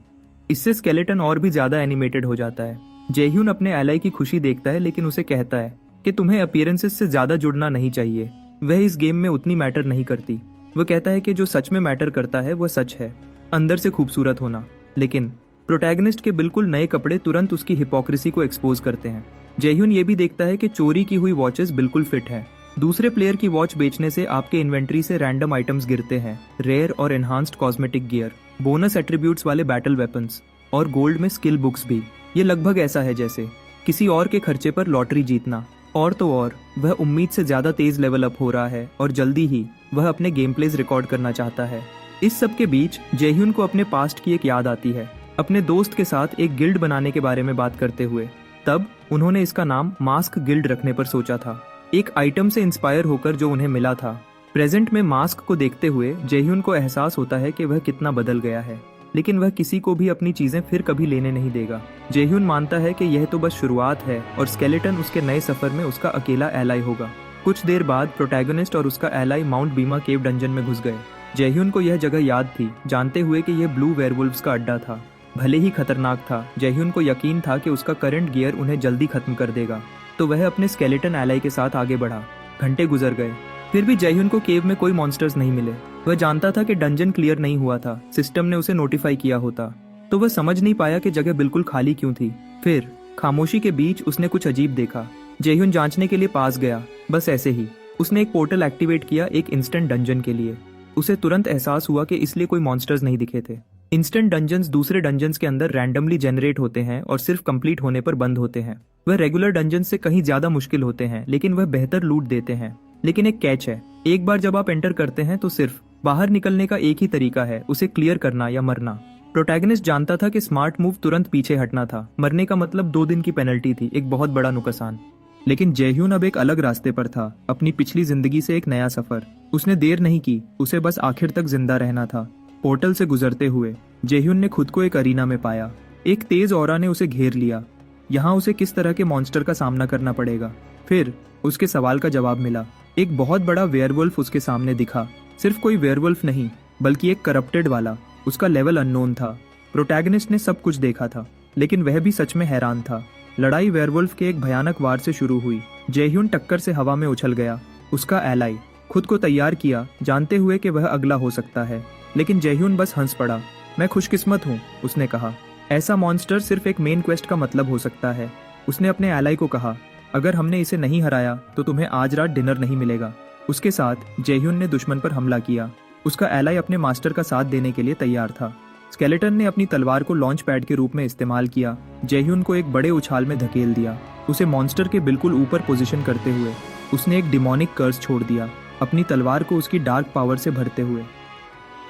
[SPEAKER 1] इससे स्केलेटन और भी ज्यादा एनिमेटेड हो जाता है। जयह्यून अपने एलाई की खुशी देखता है, लेकिन उसे कहता है कि तुम्हें अपीयरेंसेस से ज्यादा जुड़ना नहीं चाहिए, वह इस गेम में उतनी मैटर नहीं करती। वह कहता है कि जो सच में मैटर करता है वह सच है, अंदर से खूबसूरत होना। लेकिन प्रोटैगनिस्ट के बिल्कुल नए कपड़े तुरंत उसकी हिपोक्रेसी को एक्सपोज करते हैं। जयह्यून ये भी देखता है कि चोरी की हुई वॉचेस बिल्कुल फिट हैं। दूसरे प्लेयर की वॉच बेचने से आपके इन्वेंट्री से रैंडम आइटम्स गिरते हैं, रेयर और enhanced cosmetic gear, bonus attributes वाले बैटल वेपन्स और गोल्ड में स्किल बुक्स भी। ये लगभग ऐसा है जैसे किसी और के खर्चे पर लॉटरी जीतना। और तो और वह उम्मीद से ज्यादा तेज लेवल अप हो रहा है और जल्दी ही वह अपने गेम प्लेज रिकॉर्ड करना चाहता है। इस सब के बीच जयह्यून को अपने पास्ट की एक याद आती है, अपने दोस्त के साथ एक गिल्ड बनाने के बारे में बात करते हुए। तब उन्होंने इसका नाम मास्क गिल्ड रखने पर सोचा था, एक आइटम से इंस्पायर होकर जो उन्हें मिला था। प्रेजेंट में मास्क को देखते हुए जयह्यून को एहसास होता है कि वह कितना बदल गया है, लेकिन वह किसी को भी अपनी चीजें फिर कभी लेने नहीं देगा। जयह्यून मानता है कि यह तो बस शुरुआत है और स्केलेटन उसके नए सफर में उसका अकेला एलाई होगा। कुछ देर बाद प्रोटैगनिस्ट और उसका एलाई माउंट बीमा केव डंजन में घुस गए। जयह्यून को यह जगह याद थी, जानते हुए कि यह ब्लू वेयरवुल्व्स का अड्डा था। भले ही खतरनाक था, जयह्यून को यकीन था कि उसका करंट गियर उन्हें जल्दी खत्म कर देगा, तो वह अपने स्केलेटन एलाई के साथ आगे बढ़ा। घंटे गुजर गए, फिर भी जयह्यून को केव में कोई मॉन्स्टर्स नहीं मिले। वह जानता था कि डंजन क्लियर नहीं हुआ था, सिस्टम ने उसे नोटिफाई किया होता, तो वह समझ नहीं पाया कि जगह बिल्कुल खाली क्यों थी। फिर खामोशी के बीच उसने कुछ अजीब देखा। जयह्यून जांचने के लिए पास गया। बस ऐसे ही उसने एक पोर्टल एक्टिवेट किया, एक इंस्टेंट डंजन के लिए। उसे तुरंत एहसास हुआ कि इसलिए कोई मॉन्स्टर्स नहीं दिखे थे। इंस्टेंट डंजन्स दूसरे डंजन्स के अंदर रैंडमली जनरेट होते हैं और सिर्फ कंप्लीट होने पर बंद होते हैं। वह रेगुलर डंजन्स से कहीं ज्यादा मुश्किल होते हैं, लेकिन वह बेहतर लूट देते हैं। लेकिन एक कैच है, एक बार जब आप एंटर करते हैं तो सिर्फ बाहर निकलने का एक ही तरीका है, उसे क्लियर करना या मरना। प्रोटैगनिस्ट जानता था कि स्मार्ट मूव तुरंत पीछे हटना था, मरने का मतलब 2 दिन की पेनल्टी थी, एक बहुत बड़ा नुकसान। लेकिन जयह्यून अब एक अलग रास्ते पर था, अपनी पिछली जिंदगी से एक नया सफर। उसने देर नहीं की, उसे बस आखिर तक जिंदा रहना था। पोर्टल से गुजरते हुए जयह्यून ने खुद को एक अरीना में पाया। एक तेज ऑरा ने उसे घेर लिया। यहाँ उसे किस तरह के मॉन्स्टर का सामना करना पड़ेगा। फिर उसके सवाल का जवाब मिला। एक बहुत बड़ा वेयरवुल्फ उसके सामने दिखा। सिर्फ कोई वेयरवुल्फ नहीं, बल्कि एक करप्टेड वाला। उसका लेवल अननोन था। प्रोटैगनिस्ट ने सब कुछ देखा था, लेकिन वह भी सच में हैरान था। लड़ाई वेयरवुल्फ के एक भयानक वार से शुरू हुई। जेह्यून टक्कर से हवा में उछल गया। उसका एलाई खुद को तैयार किया, जानते हुए कि वह अगला हो सकता है, लेकिन जेह्यून बस हंस पड़ा। मैं खुशकिस्मत हूँ, उसने कहा। ऐसा मॉन्स्टर सिर्फ एक मेन क्वेस्ट का मतलब हो सकता है। उसने अपने एलाई को कहा, अगर हमने इसे नहीं हराया तो तुम्हें आज रात डिनर नहीं मिलेगा। उसके साथ जेह्यून ने दुश्मन पर हमला किया। उसका एलाई अपने मास्टर का साथ देने के लिए तैयार था। स्केलेटन ने अपनी तलवार को लॉन्च पैड के रूप में इस्तेमाल किया। जेह्यून को एक बड़े उछाल में धकेल दिया, उसे मॉन्स्टर के बिल्कुल ऊपर पोजीशन करते हुए। उसने एक डिमोनिक कर्स छोड़ दिया, अपनी तलवार को उसकी डार्क पावर से भरते हुए।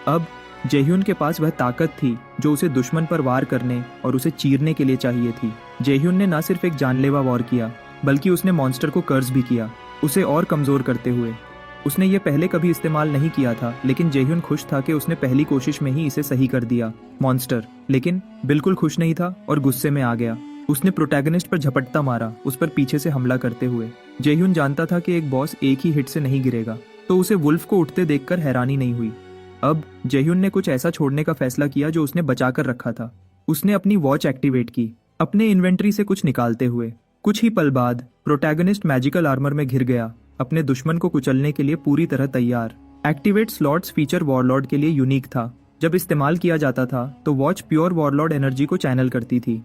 [SPEAKER 1] अब जेह्यून के पास वह ताकत थी जो उसे दुश्मन पर वार करने और उसे चीरने के लिए चाहिए थी। जेह्यून ने न सिर्फ एक जानलेवा वार किया, बल्कि उसने मॉन्स्टर को कर्स भी किया, उसे और कमजोर करते हुए। उसने ये पहले कभी इस्तेमाल नहीं किया था, लेकिन जेह्यून खुश था कि उसने पहली कोशिश में ही इसे सही कर दिया। मॉन्स्टर लेकिन बिल्कुल खुश नहीं था और गुस्से में आ गया। उसने प्रोटैगनिस्ट पर झपट्टा मारा, उस पर पीछे से हमला करते हुए। जेह्यून जानता था कि एक बॉस एक ही हिट से नहीं गिरेगा, तो उसे वुल्फ को उठते देखकर हैरानी नहीं हुई। अब जेह्यून ने कुछ ऐसा छोड़ने का फैसला किया जो उसने बचाकर रखा था। उसने अपनी वॉच एक्टिवेट की, अपने इन्वेंट्री से कुछ निकालते हुए। कुछ ही पल बाद प्रोटैगनिस्ट मैजिकल आर्मर में घिर गया, अपने दुश्मन को कुचलने के लिए पूरी तरह तैयार। एक्टिवेट स्लॉट्स फीचर वॉरलॉर्ड के लिए यूनिक था। जब इस्तेमाल किया जाता था तो वॉच प्योर वॉरलॉर्ड एनर्जी को चैनल करती थी,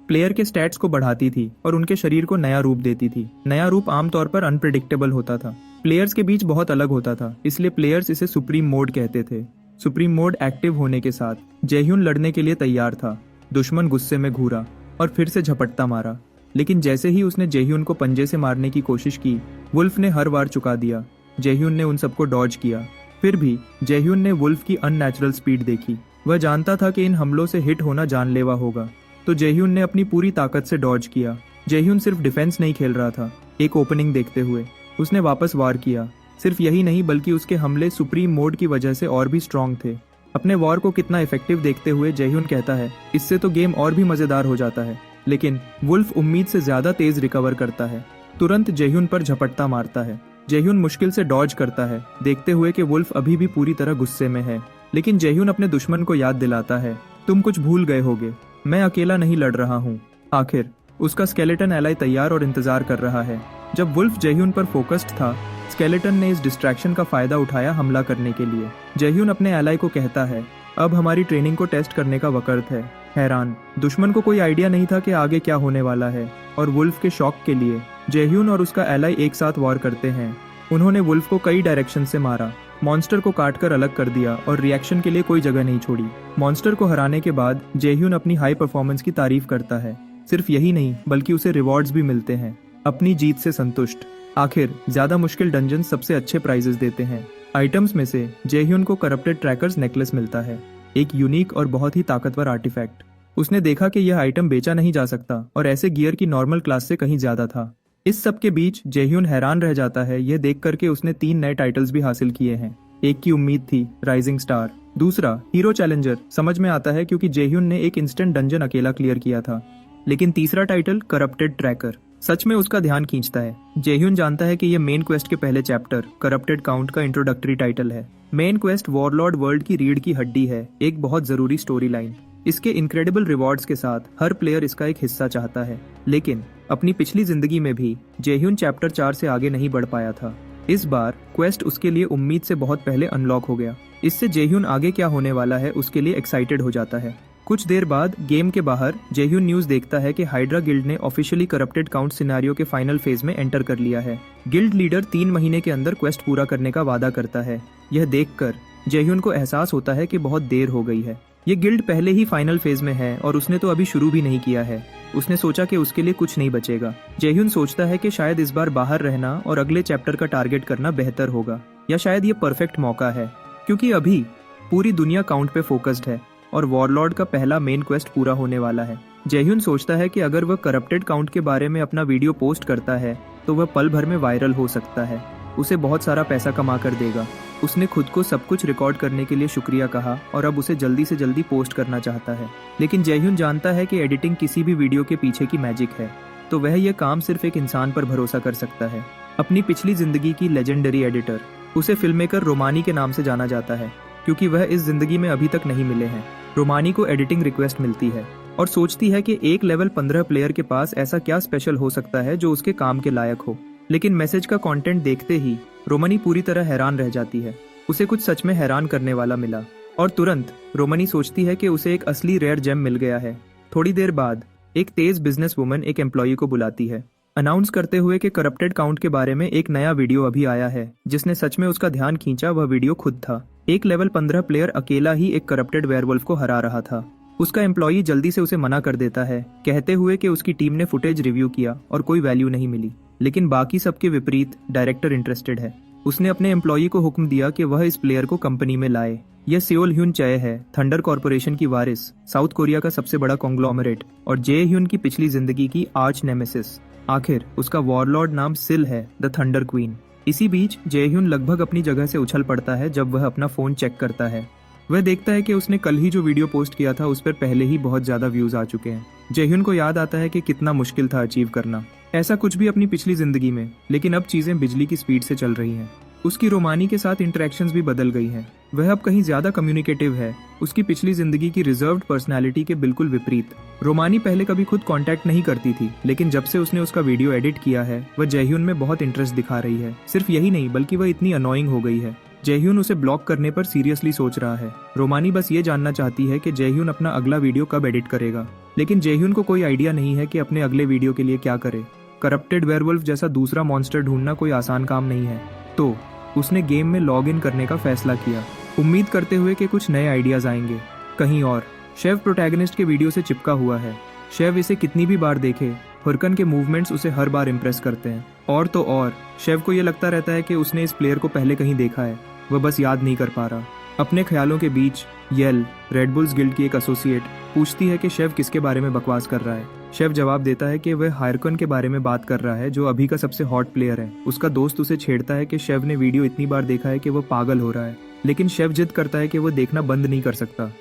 [SPEAKER 1] प्लेयर के स्टैट्स को बढ़ाती थी और उनके शरीर को नया रूप देती थी। नया रूप आमतौर पर अनप्रेडिक्टेबल होता था, प्लेयर्स के बीच बहुत अलग होता था, इसलिए प्लेयर्स इसे सुप्रीम मोड कहते थे। सुप्रीम मोड एक्टिव होने के साथ जेह्यून लड़ने के लिए तैयार था। दुश्मन गुस्से में घूरा और फिर से झपट्टा मारा, लेकिन जैसे ही उसने जेह्यून को पंजे से मारने की कोशिश की, वुल्फ ने हर वार चुका दिया। जेह्यून ने उन सबको डॉज किया। फिर भी जेह्यून ने वुल्फ की अननेचुरल स्पीड देखी। वह जानता था कि इन हमलों से हिट होना जानलेवा होगा, तो जेह्यून ने अपनी पूरी ताकत से डॉज किया। जेह्यून सिर्फ डिफेंस नहीं खेल रहा था, एक ओपनिंग देखते हुए उसने वापस वार किया। सिर्फ यही नहीं, बल्कि उसके हमले सुप्रीम मोड की वजह से और भी स्ट्रांग थे। अपने वॉर को कितना इफेक्टिव देखते हुए जेह्यून कहता है, इससे तो गेम और भी मजेदार हो जाता है। लेकिन वुल्फ उम्मीद से ज्यादा तेज रिकवर करता है, तुरंत जेह्यून पर झपट्टा मारता है। जेह्यून मुश्किल से डॉज करता है, देखते हुए कि वुल्फ अभी भी पूरी तरह गुस्से में है। लेकिन जेह्यून अपने दुश्मन को याद दिलाता है, तुम कुछ भूल गए होगे, मैं अकेला नहीं लड़ रहा हूँ। आखिर उसका स्केलेटन एलाई तैयार और इंतजार कर रहा है। जब वुल्फ जेह्यून पर फोकस्ड था, स्केलेटन ने इस डिस्ट्रैक्शन का फायदा उठाया हमला करने के लिए। जेह्यून अपने एलाई को कहता है, अब हमारी ट्रेनिंग को टेस्ट करने का वक्त है। हैरान दुश्मन को कोई आइडिया नहीं था कि आगे क्या होने वाला है, और वुल्फ के शॉक के लिए जेह्यून और उसका एलाई एक साथ वॉर करते हैं। उन्होंने वुल्फ को कई डायरेक्शन से मारा, मॉन्स्टर को काटकर अलग कर दिया और रिएक्शन के लिए कोई जगह नहीं छोड़ी। मॉन्स्टर को हराने के बाद जेह्यून अपनी हाई परफॉर्मेंस की तारीफ करता है। सिर्फ यही नहीं, बल्कि उसे रिवॉर्ड्स भी मिलते हैं, अपनी जीत से संतुष्ट। आखिर ज्यादा मुश्किल डंजन सबसे अच्छे प्राइजेस देते हैं। आइटम्स में से जेह्यून को करप्टेड ट्रैकर्स नेकलेस मिलता है, एक यूनिक और बहुत ही ताकतवर आर्टिफैक्ट। उसने देखा कि यह आइटम बेचा नहीं जा सकता और ऐसे गियर की नॉर्मल क्लास से कहीं ज्यादा था। इस सब के बीच जेह्यून हैरान रह जाता है यह देख करके उसने 3 नए टाइटल्स भी हासिल किए हैं। एक की उम्मीद थी, राइजिंग स्टार। दूसरा हीरो चैलेंजर, समझ में आता है क्योंकि जेह्यून ने एक इंस्टेंट डंजन अकेला क्लियर किया था। लेकिन तीसरा टाइटल करप्टेड ट्रैकर सच में उसका ध्यान खींचता है। जेह्यून जानता है कि यह मेन क्वेस्ट के पहले चैप्टर करप्टेड काउंट का इंट्रोडक्टरी टाइटल है। मेन क्वेस्ट वॉरलॉर्ड वर्ल्ड की रीढ़ की हड्डी है, एक बहुत जरूरी स्टोरी लाइन। इसके इनक्रेडिबल रिवॉर्ड्स के साथ हर प्लेयर इसका एक हिस्सा चाहता है। लेकिन अपनी पिछली जिंदगी में भी जेह्यून चैप्टर 4 से आगे नहीं बढ़ पाया था। इस बार क्वेस्ट उसके लिए उम्मीद से बहुत पहले अनलॉक हो गया। इससे जेह्यून आगे क्या होने वाला है उसके लिए एक्साइटेड हो जाता है। कुछ देर बाद गेम के बाहर जेह्यून न्यूज देखता है कि हाइड्रा गिल्ड ने ऑफिशियली करप्टेड काउंट सिनेरियो के फाइनल फेज में एंटर कर लिया है। गिल्ड लीडर 3 महीने के अंदर क्वेस्ट पूरा करने का वादा करता है। यह देखकर जेह्यून को एहसास होता है कि बहुत देर हो गई है। ये गिल्ड पहले ही फाइनल फेज में है और उसने तो अभी शुरू भी नहीं किया है। उसने सोचा कि उसके लिए कुछ नहीं बचेगा। जेह्यून सोचता है कि शायद इस बार बाहर रहना और अगले चैप्टर का टारगेट करना बेहतर होगा, या शायद ये परफेक्ट मौका है, क्योंकि अभी पूरी दुनिया काउंट पे फोकस्ड है और वॉरलॉर्ड का पहला मेन क्वेस्ट पूरा होने वाला है। जेह्यून सोचता है कि अगर वह करप्टेड काउंट के बारे में अपना वीडियो पोस्ट करता है तो वह पल भर में वायरल हो सकता है, उसे बहुत सारा पैसा कमा कर देगा। उसने खुद को सब कुछ रिकॉर्ड करने के लिए शुक्रिया कहा और अब उसे जल्दी से जल्दी पोस्ट करना चाहता है। लेकिन जेह्यून जानता है कि एडिटिंग किसी भी वीडियो के पीछे की मैजिक है, तो वह यह काम सिर्फ एक इंसान पर भरोसा कर सकता है, अपनी पिछली जिंदगी की लेजेंडरी एडिटर। उसे फिल्ममेकर रोमानी के नाम से जाना जाता है क्योंकि वह इस जिंदगी में अभी तक नहीं मिले हैं। रोमानी को एडिटिंग रिक्वेस्ट मिलती है और सोचती है कि एक लेवल 15 प्लेयर के पास ऐसा क्या स्पेशल हो सकता है जो उसके काम के लायक हो। लेकिन मैसेज का कंटेंट देखते ही रोमनी पूरी तरह हैरान रह जाती है। उसे कुछ सच में हैरान करने वाला मिला और तुरंत रोमनी सोचती है कि उसे एक असली रेयर जेम मिल गया है। थोड़ी देर बाद एक तेज बिजनेस वुमन एक एम्प्लॉई को बुलाती है, अनाउंस करते हुए कि करप्टेड काउंट के बारे में एक नया वीडियो अभी आया है। जिसने सच में उसका ध्यान खींचा वह वीडियो खुद था। एक लेवल 15 प्लेयर अकेला ही एक करप्टेड वेयरवुल्फ को हरा रहा था। उसका एम्प्लॉई जल्दी से उसे मना कर देता है, कहते हुए कि उसकी टीम ने फुटेज रिव्यू किया और कोई वैल्यू नहीं मिली। लेकिन बाकी सबके विपरीत डायरेक्टर इंटरेस्टेड है। उसने अपने एम्प्लॉई को हुक्म दिया कि वह इस प्लेयर को कंपनी में लाए। यह सेओल ह्यून चय है, थंडर कॉर्पोरेशन की वारिस, साउथ कोरिया का सबसे बड़ा कॉन्ग्लोमरेट और जे ह्यून की पिछली जिंदगी की आर्च नेमेसिस। आखिर उसका वॉरलॉर्ड नाम सिल है, द थंडर क्वीन। इसी बीच जे ह्यून लगभग अपनी जगह से उछल पड़ता है जब वह अपना फोन चेक करता है। वह देखता है कि उसने कल ही जो वीडियो पोस्ट किया था उस पर पहले ही बहुत ज्यादा व्यूज आ चुके हैं। जेह्यून को याद आता है कि कितना मुश्किल था अचीव करना ऐसा कुछ भी अपनी पिछली जिंदगी में, लेकिन अब चीजें बिजली की स्पीड से चल रही हैं। उसकी रोमानी के साथ इंटरेक्शंस भी बदल गई हैं। वह अब कहीं ज्यादा कम्युनिकेटिव है, उसकी पिछली जिंदगी की रिजर्व्ड पर्सनालिटी के बिल्कुल विपरीत। रोमानी पहले कभी खुद कांटेक्ट नहीं करती थी, लेकिन जब से उसने उसका वीडियो एडिट किया है वह जेह्यून में बहुत इंटरेस्ट दिखा रही है। सिर्फ यही नहीं बल्कि वह इतनी अनोइंग हो गई है। जेह्यून उसे ब्लॉक करने पर सीरियसली सोच रहा है। रोमानी बस ये जानना चाहती है कि जेह्यून अपना अगला वीडियो कब एडिट करेगा, लेकिन जेह्यून को कोई आइडिया नहीं है कि अपने अगले वीडियो के लिए क्या करे। करप्टेड वेयरवुल्फ जैसा दूसरा मॉन्स्टर ढूंढना कोई आसान काम नहीं है, तो उसने गेम में लॉग इन करने का फैसला किया, उम्मीद करते हुए कि कुछ नए आइडियाज आएंगे। कहीं और शेव प्रोटैगनिस्ट के वीडियो से चिपका हुआ है। शेव इसे कितनी भी बार देखे, हुर्कन के मूवमेंट्स उसे हर बार इम्प्रेस करते हैं। और तो और शेव को यह लगता रहता है कि उसने इस प्लेयर को पहले कहीं देखा है, वह बस याद नहीं कर पा रहा। अपने ख्यालों के बीच येल, रेडबुल्स गिल्ड की एक एसोसिएट, पूछती है कि शेव किसके बारे में बकवास कर रहा है। शेव जवाब देता है कि वह हायरकन के बारे में बात कर रहा है, जो अभी का सबसे हॉट प्लेयर है। उसका दोस्त उसे छेड़ता है कि शेव ने वीडियो इतनी बार देखा है कि वह पागल हो रहा है, लेकिन शेव जिद करता है कि वह देखना बंद नहीं कर सकता।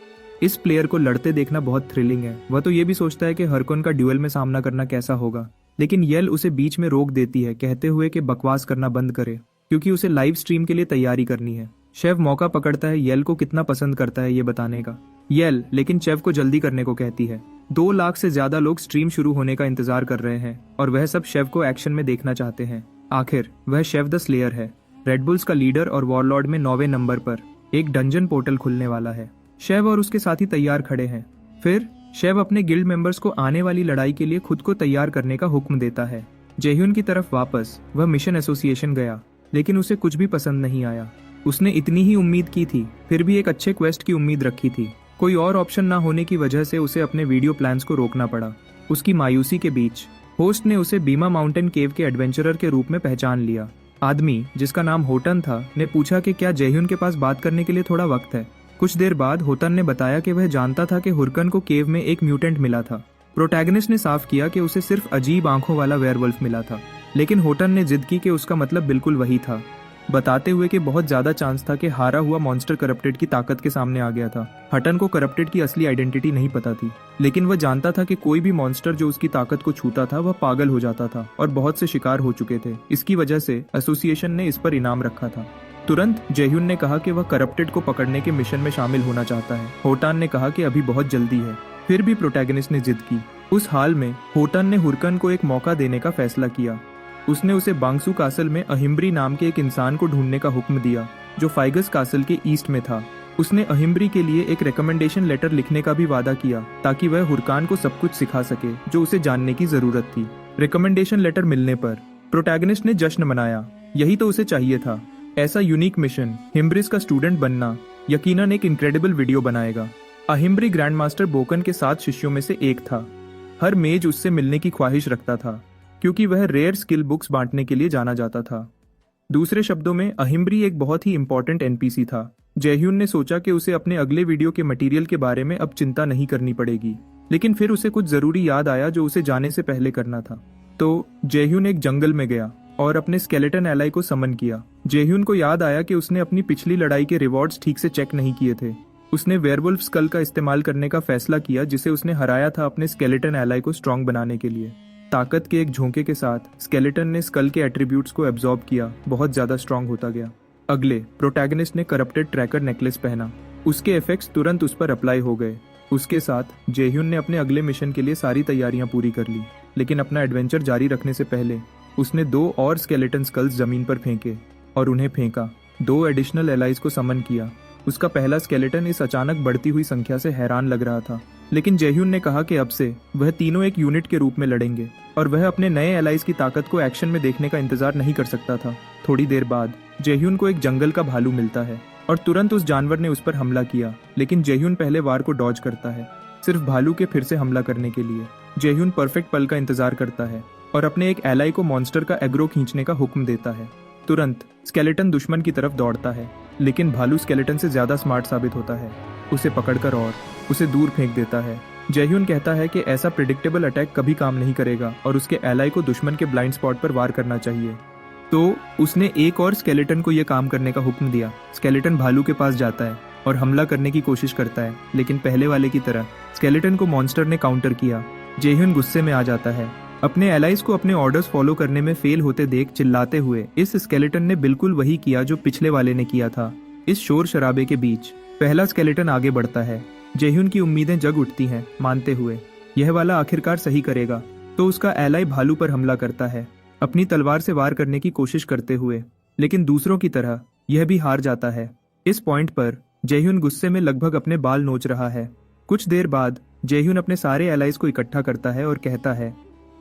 [SPEAKER 1] इस प्लेयर को लड़ते देखना बहुत थ्रिलिंग है। वह तो ये भी सोचता है कि हरकन का ड्यूएल में सामना करना कैसा होगा, लेकिन येल उसे बीच में रोक देती है, कहते हुए कि बकवास करना बंद करे क्योंकि उसे लाइव स्ट्रीम के लिए तैयारी करनी है। शेव मौका पकड़ता है येल को कितना पसंद करता है ये बताने का। येल लेकिन शेव को जल्दी करने को कहती है। 2 लाख से ज्यादा लोग स्ट्रीम शुरू होने का इंतजार कर रहे हैं और वह सब शेव को एक्शन में देखना चाहते हैं। आखिर वह शेव द स्लेयर है, रेडबुल्स का लीडर, और वॉरलॉर्ड में 9वें नंबर पर एक डंजन पोर्टल खुलने वाला है। शेव और उसके साथी तैयार खड़े हैं। फिर शेव अपने गिल्ड मेंबर्स को आने वाली लड़ाई के लिए खुद को तैयार करने का हुक्म देता है। जेह्यून की तरफ वापस वह मिशन एसोसिएशन गया, लेकिन उसे कुछ भी पसंद नहीं आया। उसने इतनी ही उम्मीद की थी, फिर भी एक अच्छे क्वेस्ट की उम्मीद रखी थी। कोई और ऑप्शन ना होने की वजह से उसे अपने वीडियो प्लान्स को रोकना पड़ा। उसकी मायूसी के बीच होस्ट ने उसे बीमा माउंटेन केव के एडवेंचरर के रूप में पहचान लिया। आदमी, जिसका नाम होटन था, ने पूछा कि क्या जेह्यून के पास बात करने के लिए थोड़ा वक्त है। कुछ देर बाद होटन ने बताया कि वह जानता था कि हुर्कन को केव में एक म्यूटेंट मिला था। प्रोटैगनिस्ट ने साफ किया कि उसे सिर्फ अजीब आंखों वाला वेयरवुल्फ मिला था, लेकिन होटन ने जिद की कि उसका मतलब बिल्कुल वही था, बताते हुए कि बहुत ज्यादा चांस था कि हारा हुआ मॉन्स्टर करप्टेड की ताकत के सामने आ गया था। हटन को करप्टेड की असली आइडेंटिटी नहीं पता थी, लेकिन वह जानता था कि कोई भी मॉन्स्टर जो उसकी ताकत को छूता था वह पागल हो जाता था और बहुत से शिकार हो चुके थे। इसकी वजह से एसोसिएशन ने इस पर इनाम रखा था। तुरंत जेह्यून ने कहा कि वह करप्टेड को पकड़ने के मिशन में शामिल होना चाहता है। होटान ने कहा कि अभी बहुत जल्दी है। फिर भी प्रोटैगनिस्ट ने जिद की। उस हाल में होटन ने हुर्कन को एक मौका देने का फैसला किया। उसने उसे बांगसू कासल में अहिम्ब्री नाम के एक इंसान को ढूंढने का हुक्म दिया, जो फाइगस कासल के ईस्ट में था। उसने अहिम्ब्री के लिए एक रिकमेंडेशन लेटर लिखने का भी वादा किया, ताकि वह हुर्कान को सब कुछ सिखा सके जो उसे जानने की जरूरत थी। रिकमेंडेशन लेटर मिलने पर प्रोटैगनिस्ट ने जश्न मनाया। यही तो उसे चाहिए था। ऐसा यूनिक मिशन, हिम्ब्रिस का स्टूडेंट बनना, यकीनन एक इनक्रेडिबल वीडियो बनाएगा। अहिम्ब्री ग्रैंड मास्टर बोकन के 7 शिष्यों में से एक था। हर मेज उससे मिलने की ख्वाहिश रखता था, क्योंकि वह रेयर स्किल बुक्स बांटने के लिए जाना जाता था। दूसरे शब्दों में अहिम्ब्री एक बहुत ही इंपॉर्टेंट एनपीसी था। जेह्यून ने सोचा कि उसे अपने अगले वीडियो के मटेरियल के बारे में अब चिंता नहीं करनी पड़ेगी, लेकिन फिर उसे कुछ जरूरी याद आया जो उसे जाने से पहले करना था। तो जेह्यून एक जंगल में गया और अपने स्केलेटन एलाई को समन किया। जेह्यून को याद आया कि उसने अपनी पिछली लड़ाई के रिवॉर्ड्स ठीक से चेक नहीं किए थे। उसने वेयरवुल्फ स्कल का इस्तेमाल करने का फैसला किया, जिसे उसने हराया था अपने स्केलेटन एलाई को स्ट्रॉन्ग बनाने के लिए। ताकत के एक झोंके के साथ स्केलेटन ने स्कल के एट्रीब्यूट्स को एब्जॉर्ब किया, बहुत ज्यादा स्ट्रांग होता गया। अगले प्रोटैगनिस्ट ने करप्टेड ट्रैकर नेकलेस पहना। उसके इफेक्ट्स तुरंत उस पर अप्लाई हो गए। उसके साथ जेह्यून ने अपने अगले मिशन के लिए सारी तैयारियां पूरी कर ली, लेकिन अपना एडवेंचर जारी रखने से पहले उसने 2 और स्केलेटन स्कल्स जमीन पर फेंके और उन्हें फेंका। 2 एडिशनल एलाइज को समन किया। उसका पहला स्केलेटन इस अचानक बढ़ती हुई संख्या से हैरान लग रहा था, लेकिन जेह्यून ने कहा कि अब से वह तीनों एक यूनिट के रूप में लड़ेंगे और वह अपने नए एलाइज की ताकत को एक्शन में देखने का इंतजार नहीं कर सकता था। थोड़ी देर बाद जेह्यून को एक जंगल का भालू मिलता है और तुरंत उस जानवर ने उस पर हमला किया, लेकिन जेह्यून पहले वार को डॉज करता है, सिर्फ भालू के फिर से हमला करने के लिए। जेह्यून परफेक्ट पल का इंतजार करता है और अपने एक एलाई को मॉन्स्टर का एग्रो खींचने का हुक्म देता है। तुरंत स्केलेटन दुश्मन की तरफ दौड़ता है, लेकिन भालू स्केलेटन से ज्यादा स्मार्ट साबित होता है। उसे पकड़कर और उसे दूर फेंक देता है। जेह्यून कहता है कि ऐसा प्रिडिक्टेबल अटैक कभी काम नहीं करेगा और उसके एलाई को दुश्मन के ब्लाइंड स्पॉट पर वार करना चाहिए। तो उसने एक और स्केलेटन को यह काम करने का हुक्म दिया। स्केलेटन भालू के पास जाता है और हमला करने की कोशिश करता है, लेकिन पहले वाले की तरह स्केलेटन को मॉन्स्टर ने काउंटर किया। जेह्यून गुस्से में आ जाता है। अपने एलाइज को अपने ऑर्डर्स फॉलो करने में फेल होते देख चिल्लाते हुए इस स्केलेटन ने बिल्कुल वही किया जो पिछले वाले ने किया था। इस शोर शराबे के बीच पहला स्केलेटन आगे बढ़ता है। जेह्यून की उम्मीदें जग उठती हैं, मानते हुए यह वाला आखिरकार सही करेगा। तो उसका एलाई भालू पर हमला करता है, अपनी तलवार से वार करने की कोशिश करते हुए, लेकिन दूसरों की तरह यह भी हार जाता है। इस पॉइंट पर जेह्यून गुस्से में लगभग अपने बाल नोच रहा है। कुछ देर बाद जेह्यून अपने सारे एलाइज को इकट्ठा करता है और कहता है,